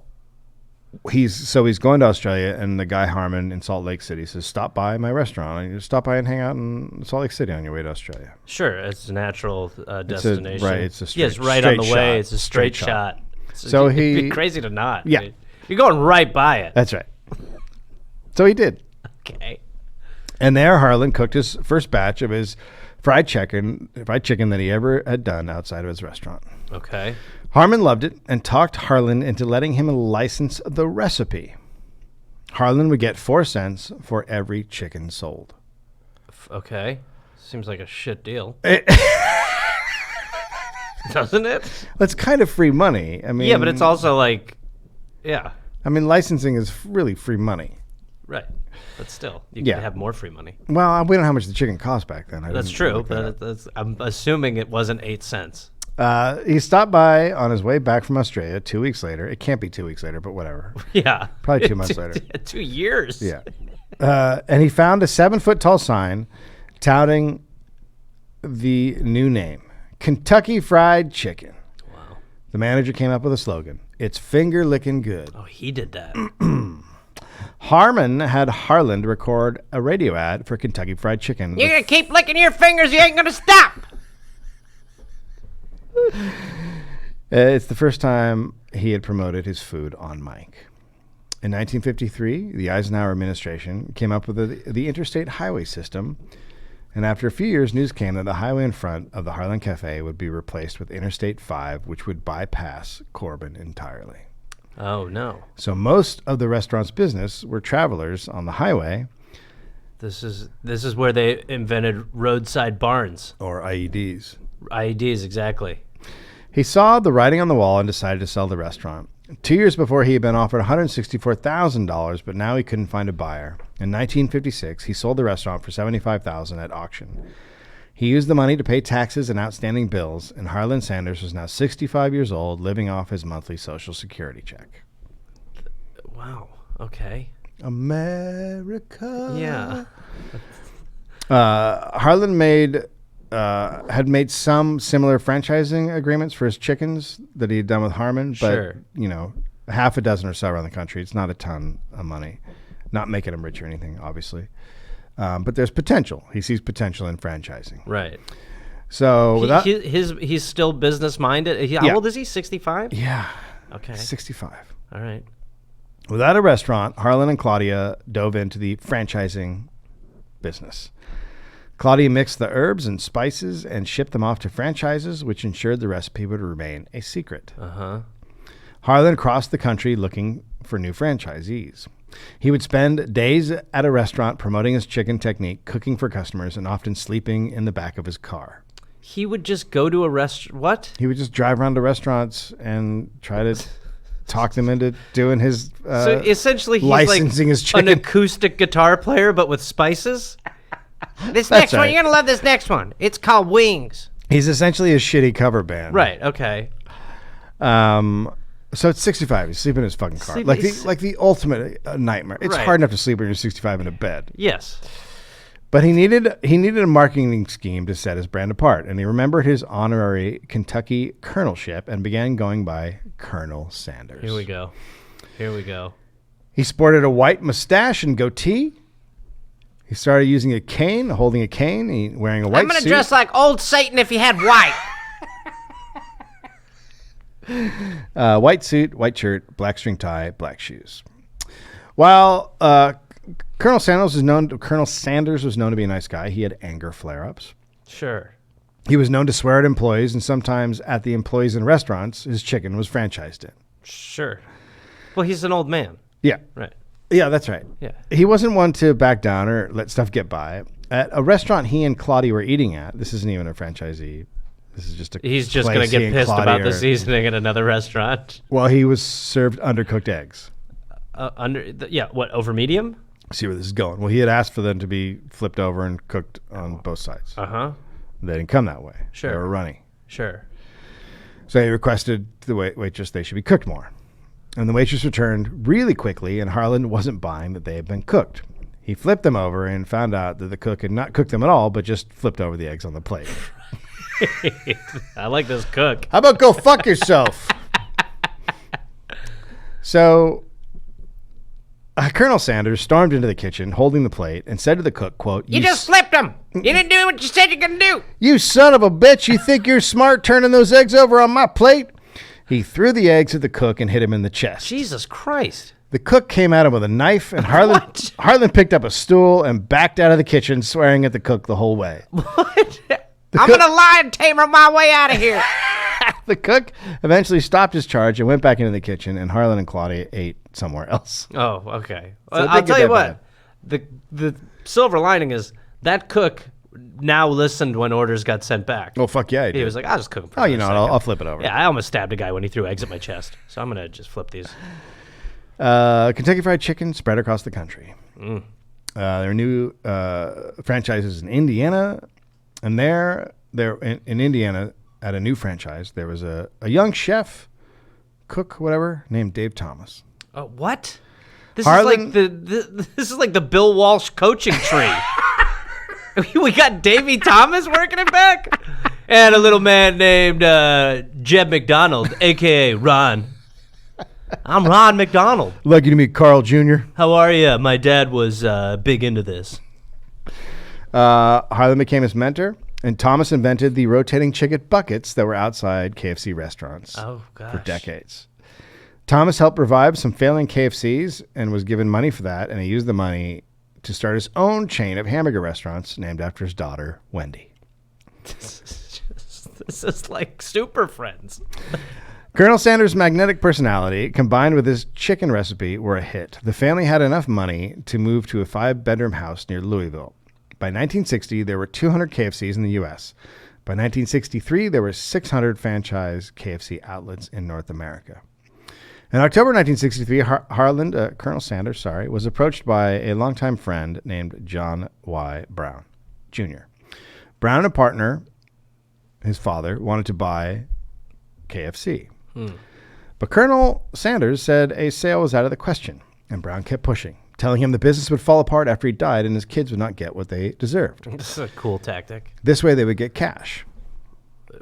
he's going to Australia, and the guy Harmon in Salt Lake City says, "Stop by my restaurant. And you stop by and hang out in Salt Lake City on your way to Australia." Sure, it's a natural destination. It's a straight, yes, right on the shot. way. It's a straight shot. So it'd be crazy to not. Yeah. I mean, you're going right by it. That's right. So he did. Okay. And there, Harland cooked his first batch of his fried chicken that he ever had done outside of his restaurant. Okay. Harmon loved it and talked Harland into letting him license the recipe. Harland would get 4 cents for every chicken sold. Okay. Seems like a shit deal. Doesn't it? That's kind of free money. I mean, Yeah, but it's also like, yeah. I mean, licensing is really free money. Right. But still, you Yeah. can have more free money. Well, we don't know how much the chicken cost back then. That's true, but I'm assuming it wasn't 8 cents. He stopped by on his way back from Australia 2 weeks later. It can't be 2 weeks later, but whatever. Yeah. Probably 2 months later. 2 years. Yeah. And he found a 7-foot tall sign touting the new name, Kentucky Fried Chicken. Wow. The manager came up with a slogan, "It's finger licking good." Oh, he did that. Harmon had Harland record a radio ad for Kentucky Fried Chicken. You're going to keep licking your fingers, you ain't going to stop. It's the first time he had promoted his food on mic. In 1953, the Eisenhower administration came up with the interstate highway system, and after a few years, news came that the highway in front of the Harland Cafe would be replaced with Interstate 5, which would bypass Corbin entirely. Oh, no. So most of the restaurant's business were travelers on the highway. This is where they invented roadside barns. Or IEDs. IEDs, exactly. He saw the writing on the wall and decided to sell the restaurant. 2 years before, he had been offered $164,000, but now he couldn't find a buyer. In 1956, he sold the restaurant for $75,000 at auction. He used the money to pay taxes and outstanding bills, and Harland Sanders was now 65 years old, living off his monthly Social Security check. Wow. Okay. America. Yeah. Harland had made some similar franchising agreements for his chickens that he had done with Harmon, but Sure. half a dozen or so around the country. It's not a ton of money, not making him rich or anything, obviously. But there's potential. He sees potential in franchising. Right. So He's still business minded. How old is he? 65? Yeah. Okay. 65. All right. Without a restaurant, Harland and Claudia dove into the franchising business. Claudia mixed the herbs and spices and shipped them off to franchises, which ensured the recipe would remain a secret. Uh-huh. Harland crossed the country looking for new franchisees. He would spend days at a restaurant promoting his chicken technique, cooking for customers, and often sleeping in the back of his car. He would just go to a restaurant. What? He would just drive around to restaurants and try to talk them into doing his So essentially, he's licensing like his chicken. an acoustic guitar player, but with spices. This That's next one, right. you're gonna love this next one. It's called Wings. He's essentially a shitty cover band. Right. Okay. So it's 65. He's sleeping in his fucking car. Sleep- Like the ultimate nightmare. It's Right. hard enough to sleep when you're 65 in a bed. Yes. But he needed a marketing scheme to set his brand apart, and he remembered his honorary Kentucky colonelship and began going by Colonel Sanders. Here we go. Here we go. He sported a white mustache and goatee. He started using a cane, holding a cane, wearing a white I'm gonna suit. dress like old Satan if he had white. White suit, white shirt, black string tie, black shoes. While Colonel Sanders was known to be a nice guy, he had anger flare-ups. Sure. He was known to swear at employees, and sometimes at the employees in restaurants, his chicken was franchised in. Sure. Well, he's an old man. Yeah. Right. Yeah, that's right. Yeah. He wasn't one to back down or let stuff get by. At a restaurant he and Claudia were eating at, this isn't even a franchisee. This is just a He's just place going to he get and pissed Claudia about the are- seasoning at another restaurant. Well, he was served undercooked eggs. What, over medium? See where this is going. Well, he had asked for them to be flipped over and cooked on both sides. Uh-huh. They didn't come that way. Sure. They were runny. Sure. So he requested the waitress they should be cooked more. And the waitress returned really quickly, and Harland wasn't buying that they had been cooked. He flipped them over and found out that the cook had not cooked them at all, but just flipped over the eggs on the plate. I like this cook. How about go fuck yourself? So Colonel Sanders stormed into the kitchen holding the plate and said to the cook, quote, You just flipped them. You didn't do what you said you're gonna do. You son of a bitch, you think you're smart turning those eggs over on my plate? He threw the eggs at the cook and hit him in the chest. Jesus Christ. The cook came at him with a knife, and What? Harland picked up a stool and backed out of the kitchen, swearing at the cook the whole way. What? I'm gonna lion tamer my way out of here. The cook eventually stopped his charge and went back into the kitchen, and Harland and Claudia ate somewhere else. Oh, okay. So it I'll didn't tell get you that what. The silver lining is that cook now listened when orders got sent back. Well, fuck yeah, He was like, I'll just cook them for oh, you another know, second. I'll flip it over. Yeah, I almost stabbed a guy when he threw eggs at my chest. So I'm going to just flip these. Kentucky Fried Chicken spread across the country. There are new franchises in Indiana, and there in Indiana at a new franchise there was a young chef, cook, whatever, named Dave Thomas. What? This Harland- is like this is like the Bill Walsh coaching tree. We got Davy Thomas working it back, and a little man named Jeb McDonald, aka Ron. I'm Ron McDonald. Lucky to meet Carl Jr. How are you? My dad was big into this. Harland became his mentor, and Thomas invented the rotating chicken buckets that were outside KFC restaurants Oh gosh. for decades. Thomas helped revive some failing KFCs and was given money for that, and he used the money to start his own chain of hamburger restaurants named after his daughter, Wendy. This is like Super Friends. Colonel Sanders' magnetic personality, combined with his chicken recipe, were a hit. The family had enough money to move to a 5-bedroom house near Louisville. By 1960, there were 200 KFCs in the U.S. By 1963, there were 600 franchise KFC outlets in North America. In October 1963, Colonel Sanders, was approached by a longtime friend named John Y. Brown, Jr. Brown and a partner, his father, wanted to buy KFC. But Colonel Sanders said a sale was out of the question, and Brown kept pushing, telling him the business would fall apart after he died and his kids would not get what they deserved. This is a cool tactic. This way they would get cash.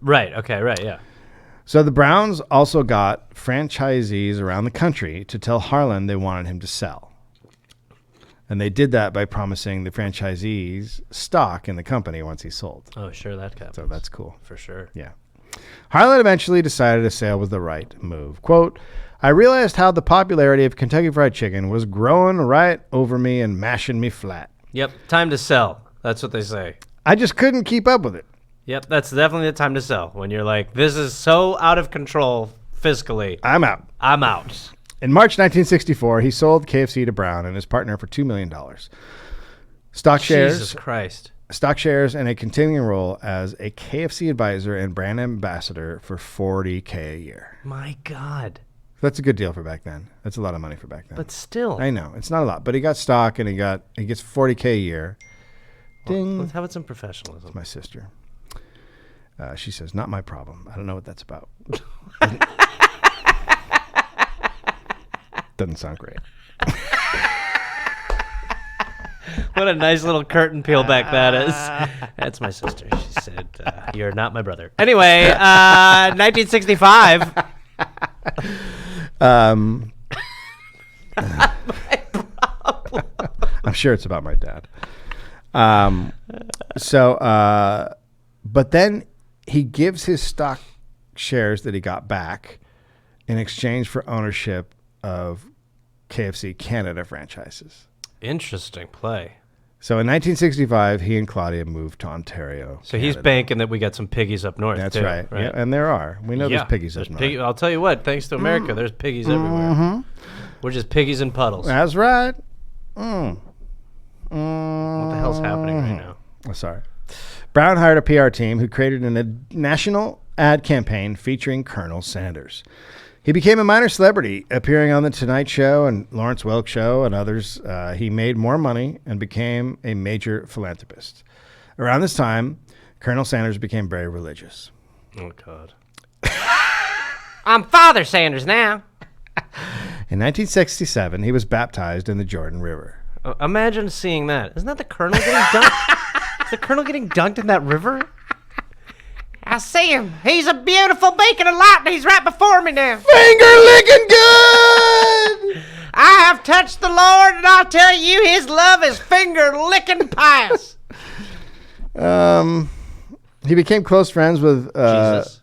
Right. Okay. Right. Yeah. So the Browns also got franchisees around the country to tell Harland they wanted him to sell. And they did that by promising the franchisees stock in the company once he sold. Oh, sure. That happens. So that's cool. For sure. Yeah. Harland eventually decided a sale was the right move. Quote, I realized how the popularity of Kentucky Fried Chicken was growing right over me and mashing me flat. Yep. Time to sell. That's what they say. I just couldn't keep up with it. Yep. That's definitely the time to sell. When you're like, this is so out of control fiscally. I'm out. I'm out. In March 1964, he sold KFC to Brown and his partner for $2 million. Stock shares. Jesus Christ. stock shares and a continuing role as a KFC advisor and brand ambassador for $40K a year. My God. That's a good deal for back then. That's a lot of money for back then. But still. I know. It's not a lot, but he got stock and he gets $40K a year. Ding. Let's have it some professionalism. My sister. She says, not my problem. I don't know what that's about. Doesn't sound great. What a nice little curtain peel back that is. That's my sister. She said, you're not my brother. Anyway, 1965. I'm sure it's about my dad. But then he gives his stock shares that he got back in exchange for ownership of KFC Canada franchises. Interesting play. So in 1965, he and Claudia moved to Ontario. So he's banking that we got some piggies up north. That's too, right. Yeah, and there are. We know there's piggies up north. I'll tell you what. Thanks to America, there's piggies everywhere. We're just piggies in puddles. That's right. What the hell's happening right now? Oh, sorry. Brown hired a PR team who created a national ad campaign featuring Colonel Sanders. He became a minor celebrity, appearing on The Tonight Show and Lawrence Welk Show and others. He made more money and became a major philanthropist. Around this time, Colonel Sanders became very religious. Oh, God. I'm Father Sanders now. In 1967, he was baptized in the Jordan River. Imagine seeing that. Isn't that the Colonel getting dunked? Is the Colonel getting dunked in that river? I see him. He's a beautiful beacon of light, and he's right before me now. Finger licking good! I have touched the Lord, and I'll tell you, his love is finger licking pious. He became close friends with Jesus.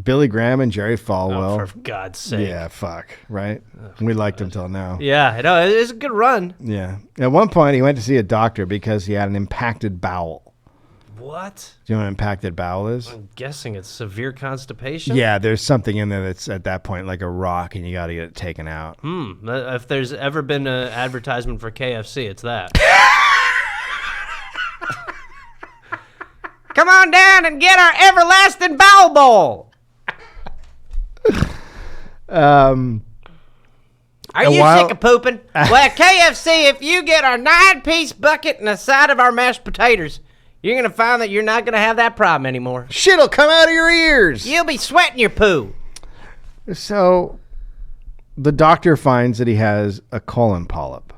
Billy Graham and Jerry Falwell. Oh, for God's sake. Yeah, fuck, right? We liked him till now. Yeah, I know. It's a good run. Yeah. At one point, he went to see a doctor because he had an impacted bowel. What? Do you know what an impacted bowel is? I'm guessing it's severe constipation. Yeah, there's something in there that's at that point like a rock, and you got to get it taken out. If there's ever been an advertisement for KFC, it's that. Come on down and get our everlasting bowel bowl. Are you sick of pooping? Well, KFC, if you get our 9-piece bucket and a side of our mashed potatoes, you're going to find that you're not going to have that problem anymore. Shit'll come out of your ears. You'll be sweating your poo. So the doctor finds that he has a colon polyp.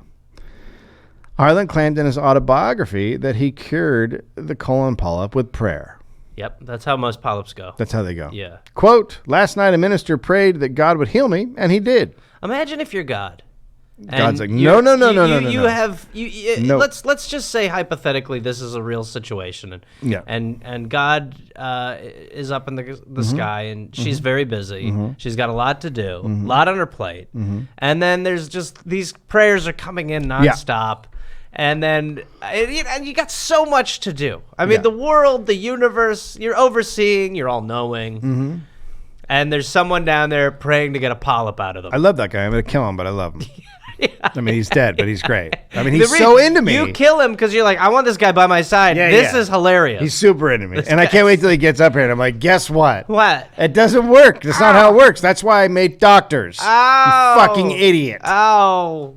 Harland claimed in his autobiography that he cured the colon polyp with prayer. Yep, that's how most polyps go. That's how they go. Yeah. Quote, last night a minister prayed that God would heal me, and he did. Imagine if you're God. God's like, no. Let's just say hypothetically this is a real situation, and God is up in the sky, and she's very busy. She's got a lot to do, a lot on her plate, and then there's just these prayers are coming in nonstop, and then you got so much to do. I mean, the world, the universe, you're overseeing, you're all knowing. And there's someone down there praying to get a polyp out of them. I love that guy. I'm going to kill him, but I love him. I mean, he's dead, but he's great. I mean, he's so into me. You kill him because you're like, I want this guy by my side. This is hilarious. He's super into me. And I can't wait till he gets up here. And I'm like, guess what? What? It doesn't work. That's not how it works. That's why I made doctors. You fucking idiot. I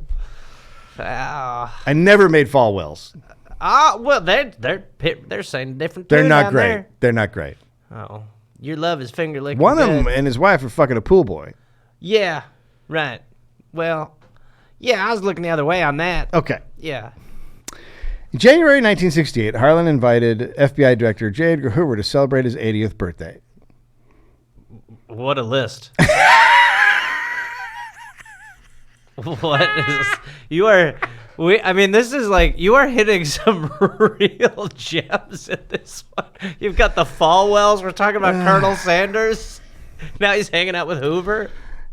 never made Falwells. Well, they're saying different. They're not great. They're not great. Oh, your love is finger licking. One of them and his wife are fucking a pool boy. Yeah, right. Well, yeah, I was looking the other way on that. Okay. Yeah. In January 1968, Harland invited FBI Director J. Edgar Hoover to celebrate his 80th birthday. What a list. What is this? This is like, you are hitting some real gems in this one. You've got the Falwells. We're talking about Colonel Sanders. Now he's hanging out with Hoover.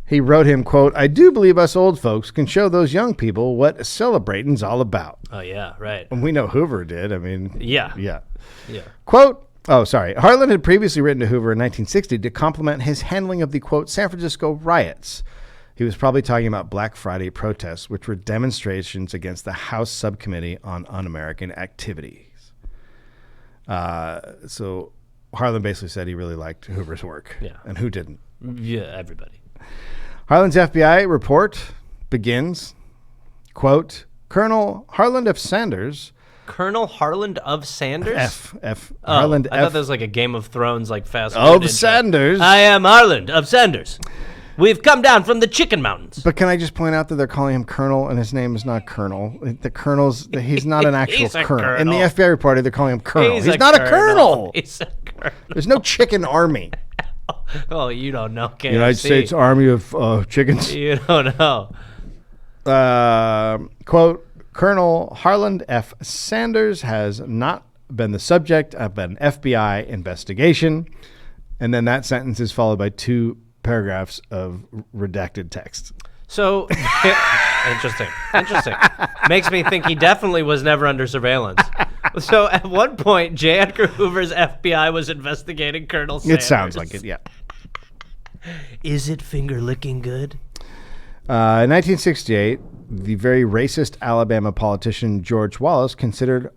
He wrote him, quote, I do believe us old folks can show those young people what celebrating's all about. Oh, yeah, right. And we know Hoover did. I mean, yeah. Quote, Harland had previously written to Hoover in 1960 to compliment his handling of the, quote, San Francisco riots. He was probably talking about Black Friday protests, which were demonstrations against the House Subcommittee on Un-American Activities. So Harland basically said he really liked Hoover's work. Yeah. And who didn't? Yeah, everybody. Harland's FBI report begins, quote, Colonel Harland F. Sanders. Colonel Harland of Sanders? Harland I thought that was like a Game of Thrones, like fast of food Sanders. I am Harland of Sanders. We've come down from the Chicken Mountains. But can I just point out that they're calling him Colonel, and his name is not Colonel. The Colonel's, he's not an actual He's a colonel. In the colonel. FBI report, they're calling him Colonel. He's He's not a colonel. He's a colonel. There's no chicken army. Oh, you don't know, KFC. United States Army of Chickens. You don't know. Quote, Colonel Harland F. Sanders has not been the subject of an FBI investigation. And then that sentence is followed by 2 paragraphs of redacted text. So, interesting. Makes me think he definitely was never under surveillance. So, at one point, J. Edgar Hoover's FBI was investigating Colonel Sanders. It sounds like it, yeah. Is it finger licking good? In 1968, the very racist Alabama politician George Wallace considered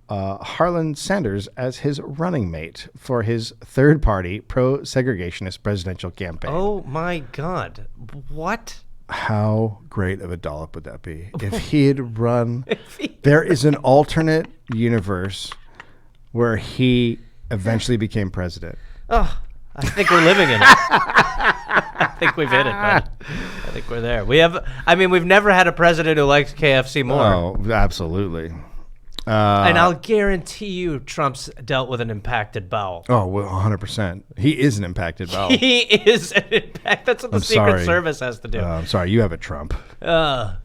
Harland Sanders as his running mate for his third-party pro-segregationist presidential campaign. Oh, my God. What? How great of a dollop would that be? If he had run... There is an alternate universe where he eventually became president. Oh, I think we're living in it. I think we've hit it, man. I think we're there. We've never had a president who likes KFC more. Oh, absolutely. And I'll guarantee you Trump's dealt with an impacted bowel. Oh, well, 100%. He is an impacted bowel. He is an impact. That's what the Secret Service has to do. I'm sorry, you have a Trump. Don't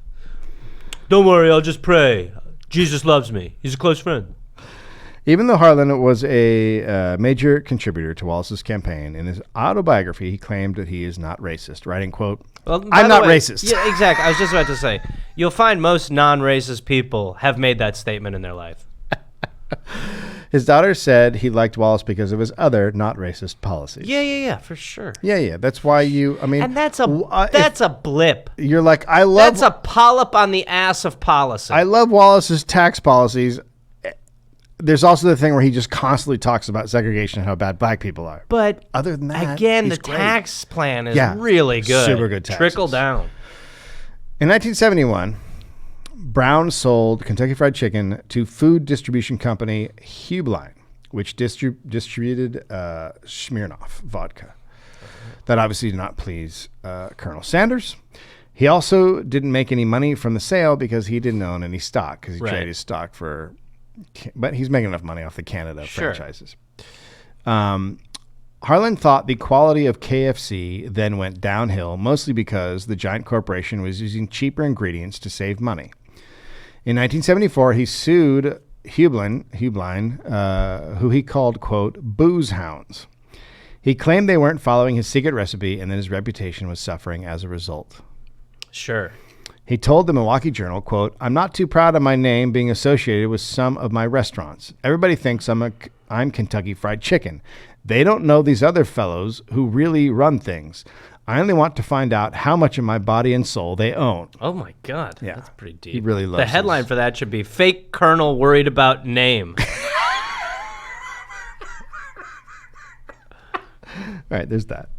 worry, I'll just pray. Jesus loves me. He's a close friend. Even though Harland was a major contributor to Wallace's campaign, in his autobiography, he claimed that he is not racist, writing, quote, I'm not racist. Yeah, exactly. I was just about to say, you'll find most non-racist people have made that statement in their life. His daughter said he liked Wallace because of his other not racist policies. Yeah, for sure. Yeah. That's why and that's a blip. You're like, That's a polyp on the ass of policy. I love Wallace's tax policies. There's also the thing where he just constantly talks about segregation and how bad black people are. But other than that, again, he's the great. tax plan is really good. Super good taxes. Trickle down. In 1971, Brown sold Kentucky Fried Chicken to food distribution company Hubline, which distributed Smirnoff vodka. That obviously did not please Colonel Sanders. He also didn't make any money from the sale because he didn't own any stock because he traded his stock for... But he's making enough money off the Canada franchises. Harland thought the quality of KFC then went downhill, mostly because the giant corporation was using cheaper ingredients to save money. In 1974, he sued Hubline, who he called, quote, booze hounds. He claimed they weren't following his secret recipe and that his reputation was suffering as a result. Sure. He told the Milwaukee Journal, quote, I'm not too proud of my name being associated with some of my restaurants. Everybody thinks I'm Kentucky Fried Chicken. They don't know these other fellows who really run things. I only want to find out how much of my body and soul they own. Oh, my God. Yeah. That's pretty deep. He really loves the headline for that should be Fake Colonel Worried About Name. All right, there's that.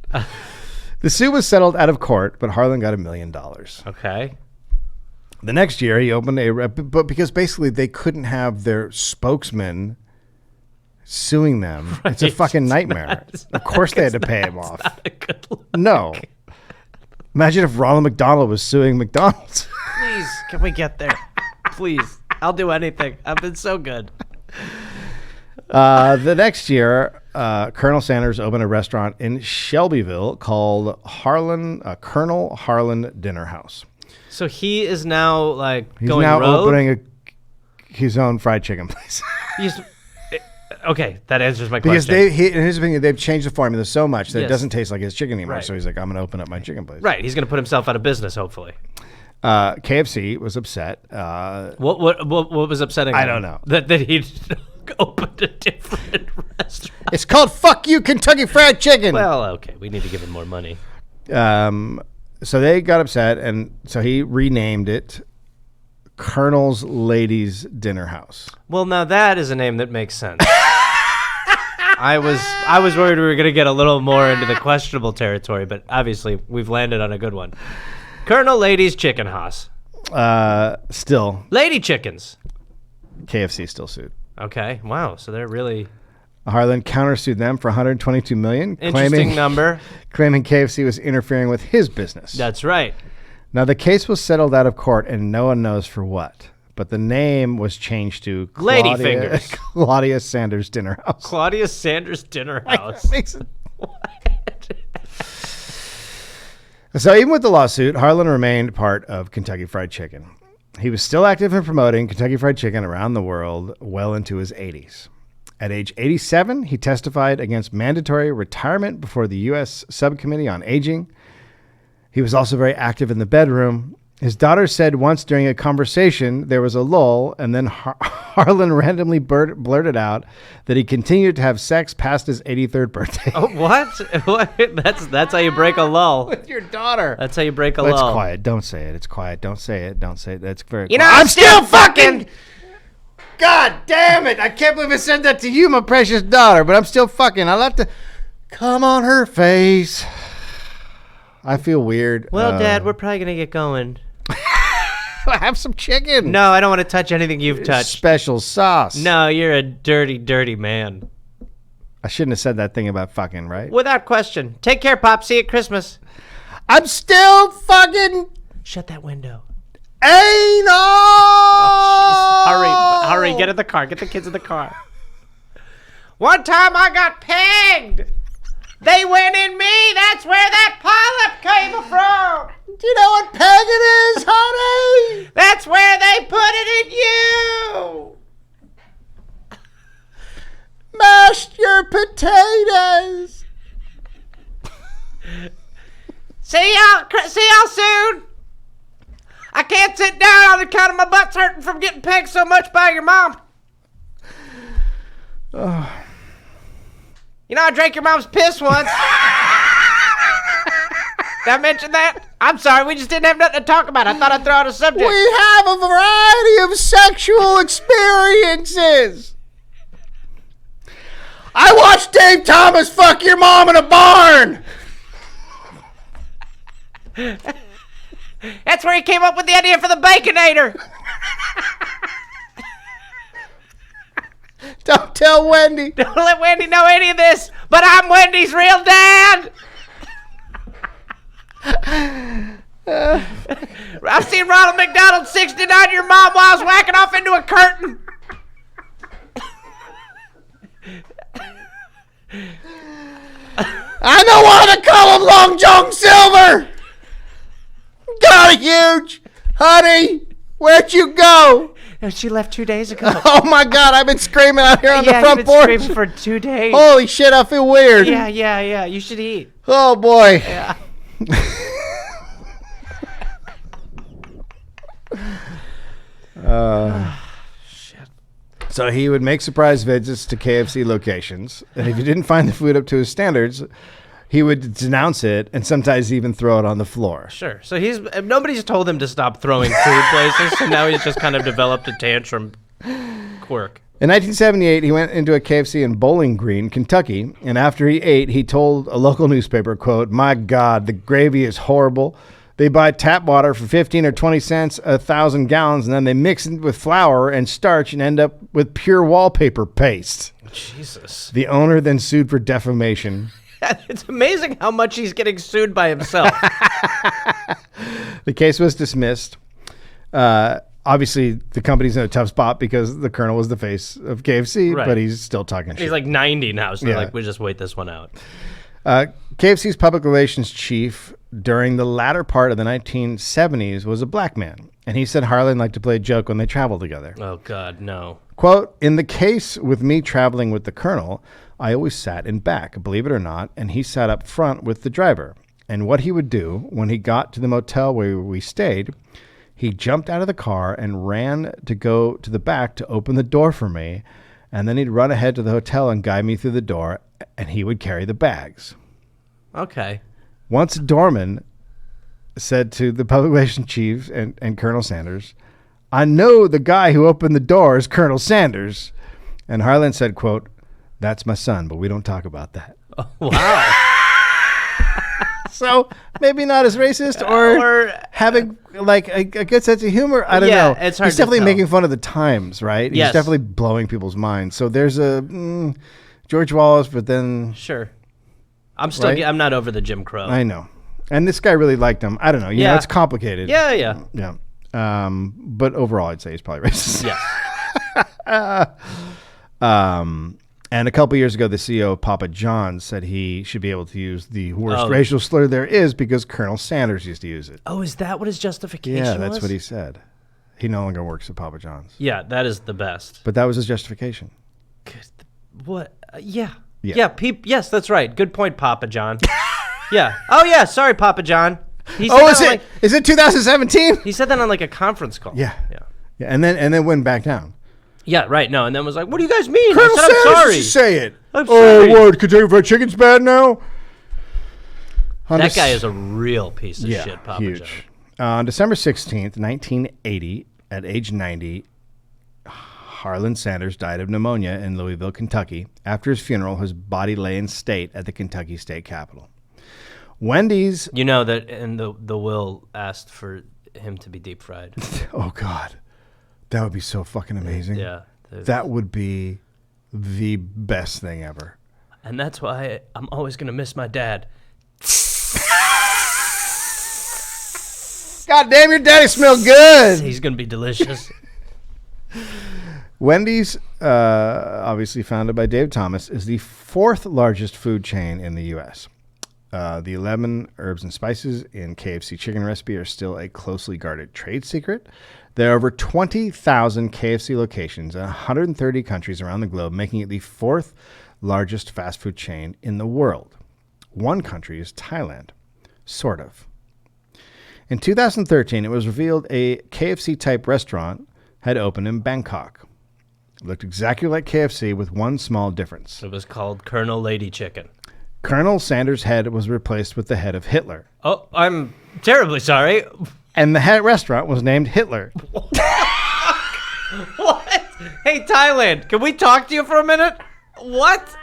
The suit was settled out of court, but Harland got $1 million. Okay. The next year, he opened but because basically they couldn't have their spokesman suing them. Right. It's a fucking nightmare. Of course they had to pay him off. Not a good look. No. Imagine if Ronald McDonald was suing McDonald's. Please, can we get there? Please. I'll do anything. I've been so good. The next year, Colonel Sanders opened a restaurant in Shelbyville called Colonel Harland Dinner House. So he is now He's going now rogue? opening his own fried chicken place. Okay, that answers my because question. in his opinion, they've changed the formula so much that it Yes. doesn't taste like his chicken anymore. Right. So he's like, I'm going to open up my chicken place. Right, he's going to put himself out of business, hopefully. KFC was upset. What was upsetting I him? don't know. That he opened a different restaurant. It's called Fuck You Kentucky Fried Chicken. Well, okay, we need to give him more money. So they got upset, and so he renamed it Colonel's Ladies Dinner House. Well, now that is a name that makes sense. I was worried we were going to get a little more into the questionable territory, but obviously we've landed on a good one. Colonel Ladies Chicken House. Still. Lady Chickens. KFC still sued. Okay. Wow. So they're really... Harland countersued them for $122 million. Interesting number. Claiming KFC was interfering with his business. That's right. Now, the case was settled out of court, and no one knows for what. But the name was changed to Lady Fingers. Claudia Sanders Dinner House. Claudia Sanders Dinner House. That makes it... So even with the lawsuit, Harland remained part of Kentucky Fried Chicken. He was still active in promoting Kentucky Fried Chicken around the world well into his 80s. At age 87, he testified against mandatory retirement before the U.S. Subcommittee on Aging. He was also very active in the bedroom. His daughter said once during a conversation there was a lull, and then Harland randomly blurted out that he continued to have sex past his 83rd birthday. Oh, what? That's how you break a lull. With your daughter. That's how you break a It's lull. quiet. Don't say it. It's quiet. Don't say it. Don't say it. That's very You know, quiet. I'm still fucking. God damn it. I can't believe I said that to you, my precious daughter, but I'm still fucking. I like to come on her face. I feel weird. Well, Dad, we're probably going to get going. Have some chicken. No, I don't want to touch anything you've touched. Special sauce. No, you're a dirty, dirty man. I shouldn't have said that thing about fucking, right? Without question. Take care, Pop. See you at Christmas. I'm still fucking Shut that window. anal. Oh, hurry, get in the car. Get the kids in the car. One time I got pegged. They went in me. That's where that polyp came from. Do you know what pegging is, honey? That's where they put it in you. Mashed your potatoes. See y'all soon. I can't sit down on account of my butt's hurting from getting pegged so much by your mom. You know, I drank your mom's piss once. Did I mention that? I'm sorry, we just didn't have nothing to talk about. I thought I'd throw out a subject. We have a variety of sexual experiences. I watched Dave Thomas fuck your mom in a barn. That's where he came up with the idea for the Baconator. Don't tell Wendy. Don't let Wendy know any of this, but I'm Wendy's real dad. I've seen Ronald McDonald 69 your mom while I was whacking off into a curtain. I know why they call him Long John Silver. Got a huge. Honey, where'd you go? She left 2 days ago. Oh my God, I've been screaming out here on the Yeah, front you've been porch. screaming for 2 days. Holy shit, I feel weird. Yeah. You should eat. Oh boy. Yeah. So he would make surprise visits to KFC locations, and if he didn't find the food up to his standards, he would denounce it and sometimes even throw it on the floor. Sure. So nobody's told him to stop throwing food places, so now he's just kind of developed a tantrum quirk. In 1978, he went into a KFC in Bowling Green, Kentucky, and after he ate, he told a local newspaper, quote, "My God, the gravy is horrible. They buy tap water for 15 or 20 cents 1,000 gallons, and then they mix it with flour and starch and end up with pure wallpaper paste." Jesus. The owner then sued for defamation. It's amazing how much he's getting sued by himself. The case was dismissed. Obviously, the company's in a tough spot because the Colonel was the face of KFC, Right. but he's still talking shit. He's like 90 now, so Yeah. we'll just wait this one out. KFC's public relations chief during the latter part of the 1970s was a black man, and he said Harland liked to play a joke when they traveled together. Oh, God, no. Quote, "In the case with me traveling with the Colonel, I always sat in back, believe it or not, and he sat up front with the driver. And what he would do when he got to the motel where we stayed, he jumped out of the car and ran to go to the back to open the door for me, and then he'd run ahead to the hotel and guide me through the door, and he would carry the bags." Okay. Once a doorman said to the public relations chief and Colonel Sanders, "I know the guy who opened the door is Colonel Sanders." And Harland said, quote, That's my son, but we don't talk about that. Oh, wow. So maybe not as racist or having like a good sense of humor. I don't know. It's hard He's definitely to tell. making fun of the times, right? Yes. He's definitely blowing people's minds. So there's a George Wallace, but then Sure. I'm still. Right? I'm not over the Jim Crow. I know. And this guy really liked him. I don't know. You know, Yeah. it's complicated. Yeah. Yeah. But overall, I'd say he's probably racist. Yes. And a couple years ago, the CEO of Papa John's said he should be able to use the worst Oh. racial slur there is because Colonel Sanders used to use it. Oh, is that what his justification Yeah, was? that's what he said. He no longer works at Papa John's. Yeah, that is the best. But that was his justification. What? Yeah. Yeah. Yes, that's right. Good point, Papa John. Yeah. Oh, yeah. Sorry, Papa John. He said Oh, that on, is it 2017? he said that on like a conference call. Yeah. Yeah. Yeah, and then went back down. Yeah, right. No, and then was like, what do you guys mean? Colonel I said, Sanders I'm sorry. should say it. I'm sorry. Oh, what? Kentucky Fried Chicken's bad now? That guy is a real piece of shit, Papa huge. John. On December 16th, 1980, at age 90, Harland Sanders died of pneumonia in Louisville, Kentucky. After his funeral, his body lay in state at the Kentucky State Capitol. Wendy's... You know that in the will asked for him to be deep fried. Oh, God. That would be so fucking amazing. Yeah. That would be the best thing ever. And that's why I'm always going to miss my dad. God damn, your daddy smells good. He's going to be delicious. Wendy's, obviously founded by Dave Thomas, is the fourth largest food chain in the U.S. The 11 herbs and spices in KFC chicken recipe are still a closely guarded trade secret. There are over 20,000 KFC locations in 130 countries around the globe, making it the fourth largest fast food chain in the world. One country is Thailand. Sort of. In 2013, it was revealed a KFC-type restaurant had opened in Bangkok. It looked exactly like KFC with one small difference. It was called Colonel Lady Chicken. Colonel Sanders' head was replaced with the head of Hitler. Oh, I'm terribly sorry. And the head restaurant was named Hitler. What? Hey, Thailand, can we talk to you for a minute? What?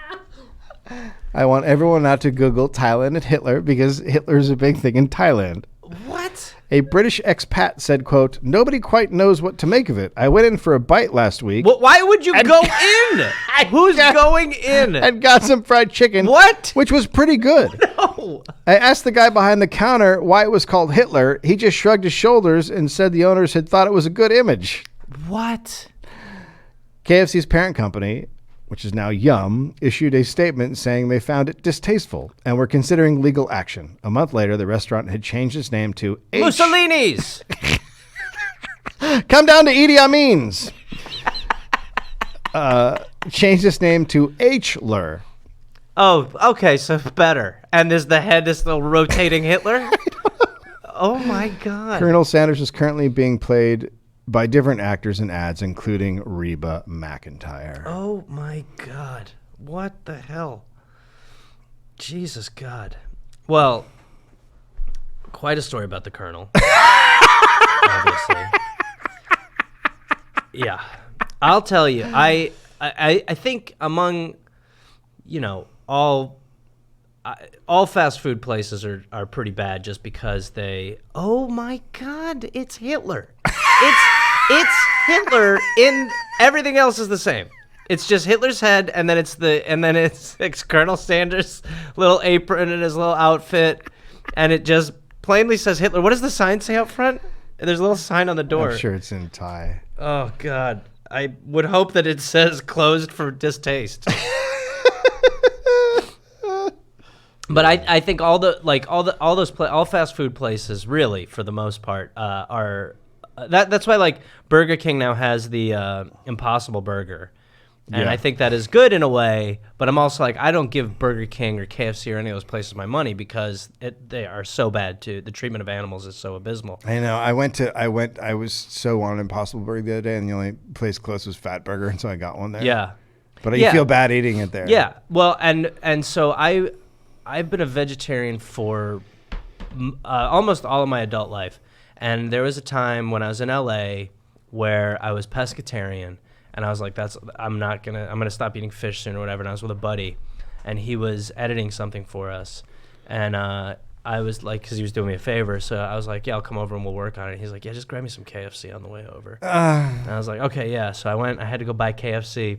I want everyone not to Google Thailand and Hitler because Hitler is a big thing in Thailand. What? A British expat said, quote, "Nobody quite knows what to make of it. I went in for a bite last week. Well, why would you go in? Who's going in? And got some fried chicken. What? Which was pretty good. No. I asked the guy behind the counter why it was called Hitler. He just shrugged his shoulders and said the owners had thought it was a good image." What? KFC's parent company, which is now Yum, issued a statement saying they found it distasteful and were considering legal action. A month later, the restaurant had changed its name to Mussolini's. Come down to Idi Amin's. Changed its name to H-Lur. Oh, okay, so better. And is the head this little rotating Hitler? Oh my God. Colonel Sanders is currently being played by different actors in ads, including Reba McEntire. Oh my God. What the hell? Jesus God. Well, quite a story about the Colonel. Obviously. Yeah. I'll tell you, I think among, all fast food places are pretty bad just because they, oh my God, it's Hitler. It's Hitler in everything else is the same. It's just Hitler's head, and then it's Colonel Sanders' little apron and his little outfit, and it just plainly says Hitler. What does the sign say out front? There's a little sign on the door. I'm sure it's in Thai. Oh God, I would hope that it says closed for distaste. But I think all fast food places really, for the most part, are that's why like Burger King now has the Impossible Burger, and Yeah. I think that is good in a way. But I'm also like, I don't give Burger King or KFC or any of those places my money because they are so bad too. The treatment of animals is so abysmal. I know. I was so on an Impossible Burger the other day, and the only place close was Fat Burger, and so I got one there. Yeah, But you feel bad eating it there. Yeah. Well, and so I've been a vegetarian for almost all of my adult life. And there was a time when I was in LA where I was pescatarian, And I was like, I'm gonna stop eating fish soon or whatever. And I was with a buddy, and he was editing something for us, and I was like, because he was doing me a favor, so I was like, yeah, I'll come over and we'll work on it. He's like, yeah, just grab me some KFC on the way over. And I was like, okay, yeah. So I had to go buy KFC,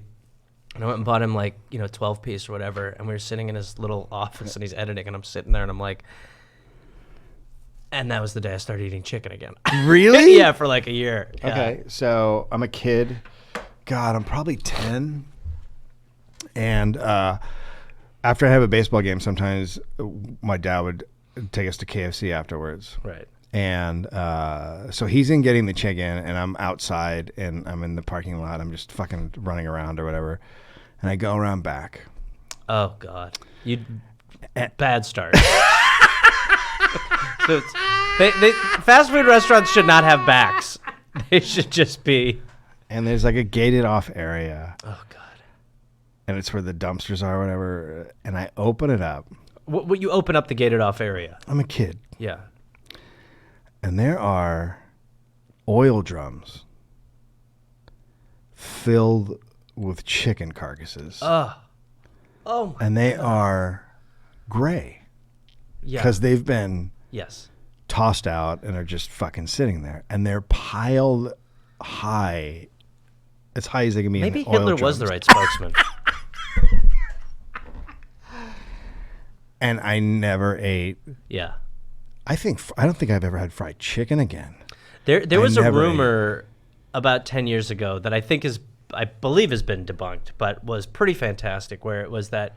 and I went and bought him 12-piece or whatever, and we were sitting in his little office, and he's editing, and I'm sitting there, and I'm like, and that was the day I started eating chicken again. Really? Yeah, for like a year. Yeah. Okay, so I'm a kid. God, I'm probably 10. And after I have a baseball game, sometimes my dad would take us to KFC afterwards. Right. And so he's in getting the chicken, and I'm outside, and I'm in the parking lot. I'm just fucking running around or whatever. And I go around back. Oh, God. Bad start. So fast food restaurants should not have backs. They should just be. And there's like a gated off area. Oh, God. And it's where the dumpsters are or whatever. And I open it up. What you open up the gated off area? I'm a kid. Yeah. And there are oil drums filled with chicken carcasses. Oh my. And they are gray. Yeah. Because they've been tossed out and are just fucking sitting there. And they're piled high, as high as they can be. Maybe in Hitler oil was drums. the right spokesman. And I never ate. Yeah. I don't think I've ever had fried chicken again. There was a rumor about 10 years ago that I believe has been debunked, but was pretty fantastic, where it was that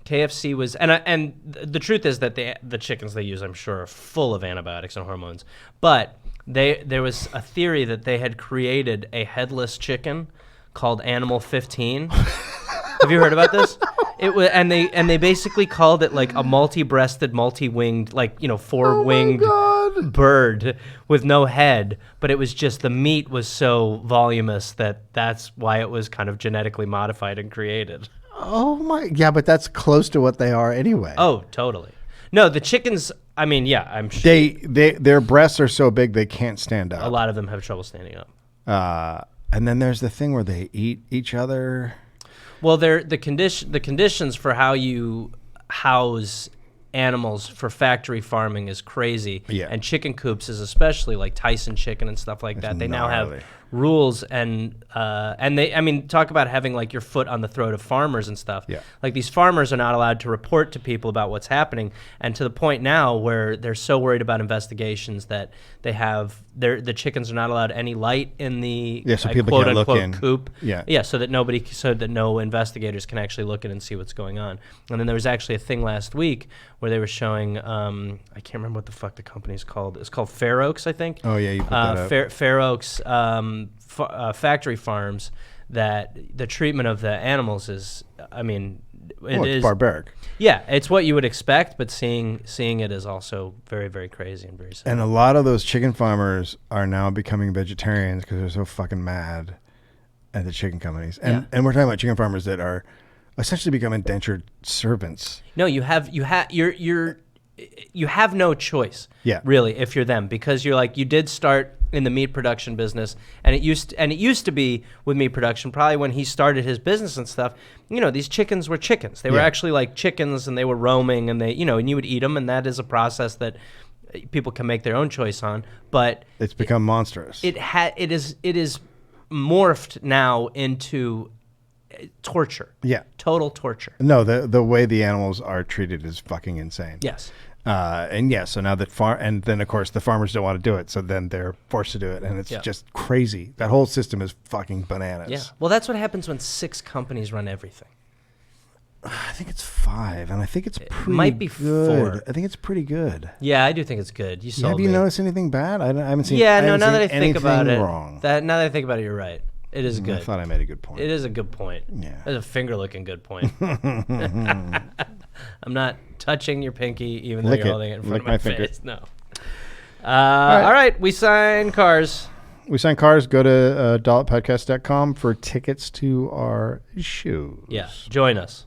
KFC was, and the truth is that the chickens they use, I'm sure, are full of antibiotics and hormones, but there was a theory that they had created a headless chicken called Animal 15. Have you heard about this? It was, and they basically called it like a multi-breasted, multi-winged, four-winged bird with no head. But it was just the meat was so voluminous that's why it was kind of genetically modified and created. Oh my, yeah, but that's close to what they are anyway. Oh, totally. No, the chickens. I mean, yeah, I'm sure their breasts are so big they can't stand up. a lot of them have trouble standing up. And then there's the thing where they eat each other. Well, the conditions for how you house animals for factory farming is crazy. Yeah. And chicken coops is especially like Tyson chicken and stuff like that. They now gnarly. have rules and they, I mean, talk about having like your foot on the throat of farmers and stuff. Yeah. Like these farmers are not allowed to report to people about what's happening, and to the point now where they're so worried about investigations that they have the chickens are not allowed any light in the so people quote can't look unquote in. coop. Yeah. So that no investigators can actually look in and see what's going on. And then there was actually a thing last week where they were showing I can't remember what the fuck the company's called. It's called Fair Oaks, I think. Oh yeah, you put that up. Fair Oaks factory farms, that the treatment of the animals is, I mean, it's barbaric. Yeah, it's what you would expect, but seeing it is also very, very crazy and very sad. And a lot of those chicken farmers are now becoming vegetarians because they're so fucking mad at the chicken companies. And we're talking about chicken farmers that are essentially becoming indentured servants. No, you have no choice. Yeah. Really, if you're them, because you're like, you did start in the meat production business, and it used to be with meat production, probably when he started his business and stuff, these chickens were chickens. They were actually like chickens, and they were roaming, and they, and you would eat them, and that is a process that people can make their own choice on. But it's become monstrous. It is morphed now into torture. Yeah. Total torture. No, the way the animals are treated is fucking insane. Yes. So now that and then of course the farmers don't want to do it, so then they're forced to do it, and it's just crazy. That whole system is fucking bananas. Yeah. Well, that's what happens when 6 companies run everything. I think it's 5, and I think it's pretty might be good. 4. I think it's pretty good. Yeah, I do think it's good. You sold Have me. you noticed anything bad? I haven't seen. Yeah, I no. haven't Now seen that I think about it, wrong. now that I think about it, you're right. It is good. I thought I made a good point. It is a good point. Yeah. It's a finger-looking good point. I'm not touching your pinky, even though Lick you're it. holding it in front Lick of my my finger. face. No. All right. We sign cars. We sign cars. Go to dolloppodcast.com for tickets to our shows. Yeah. Join us.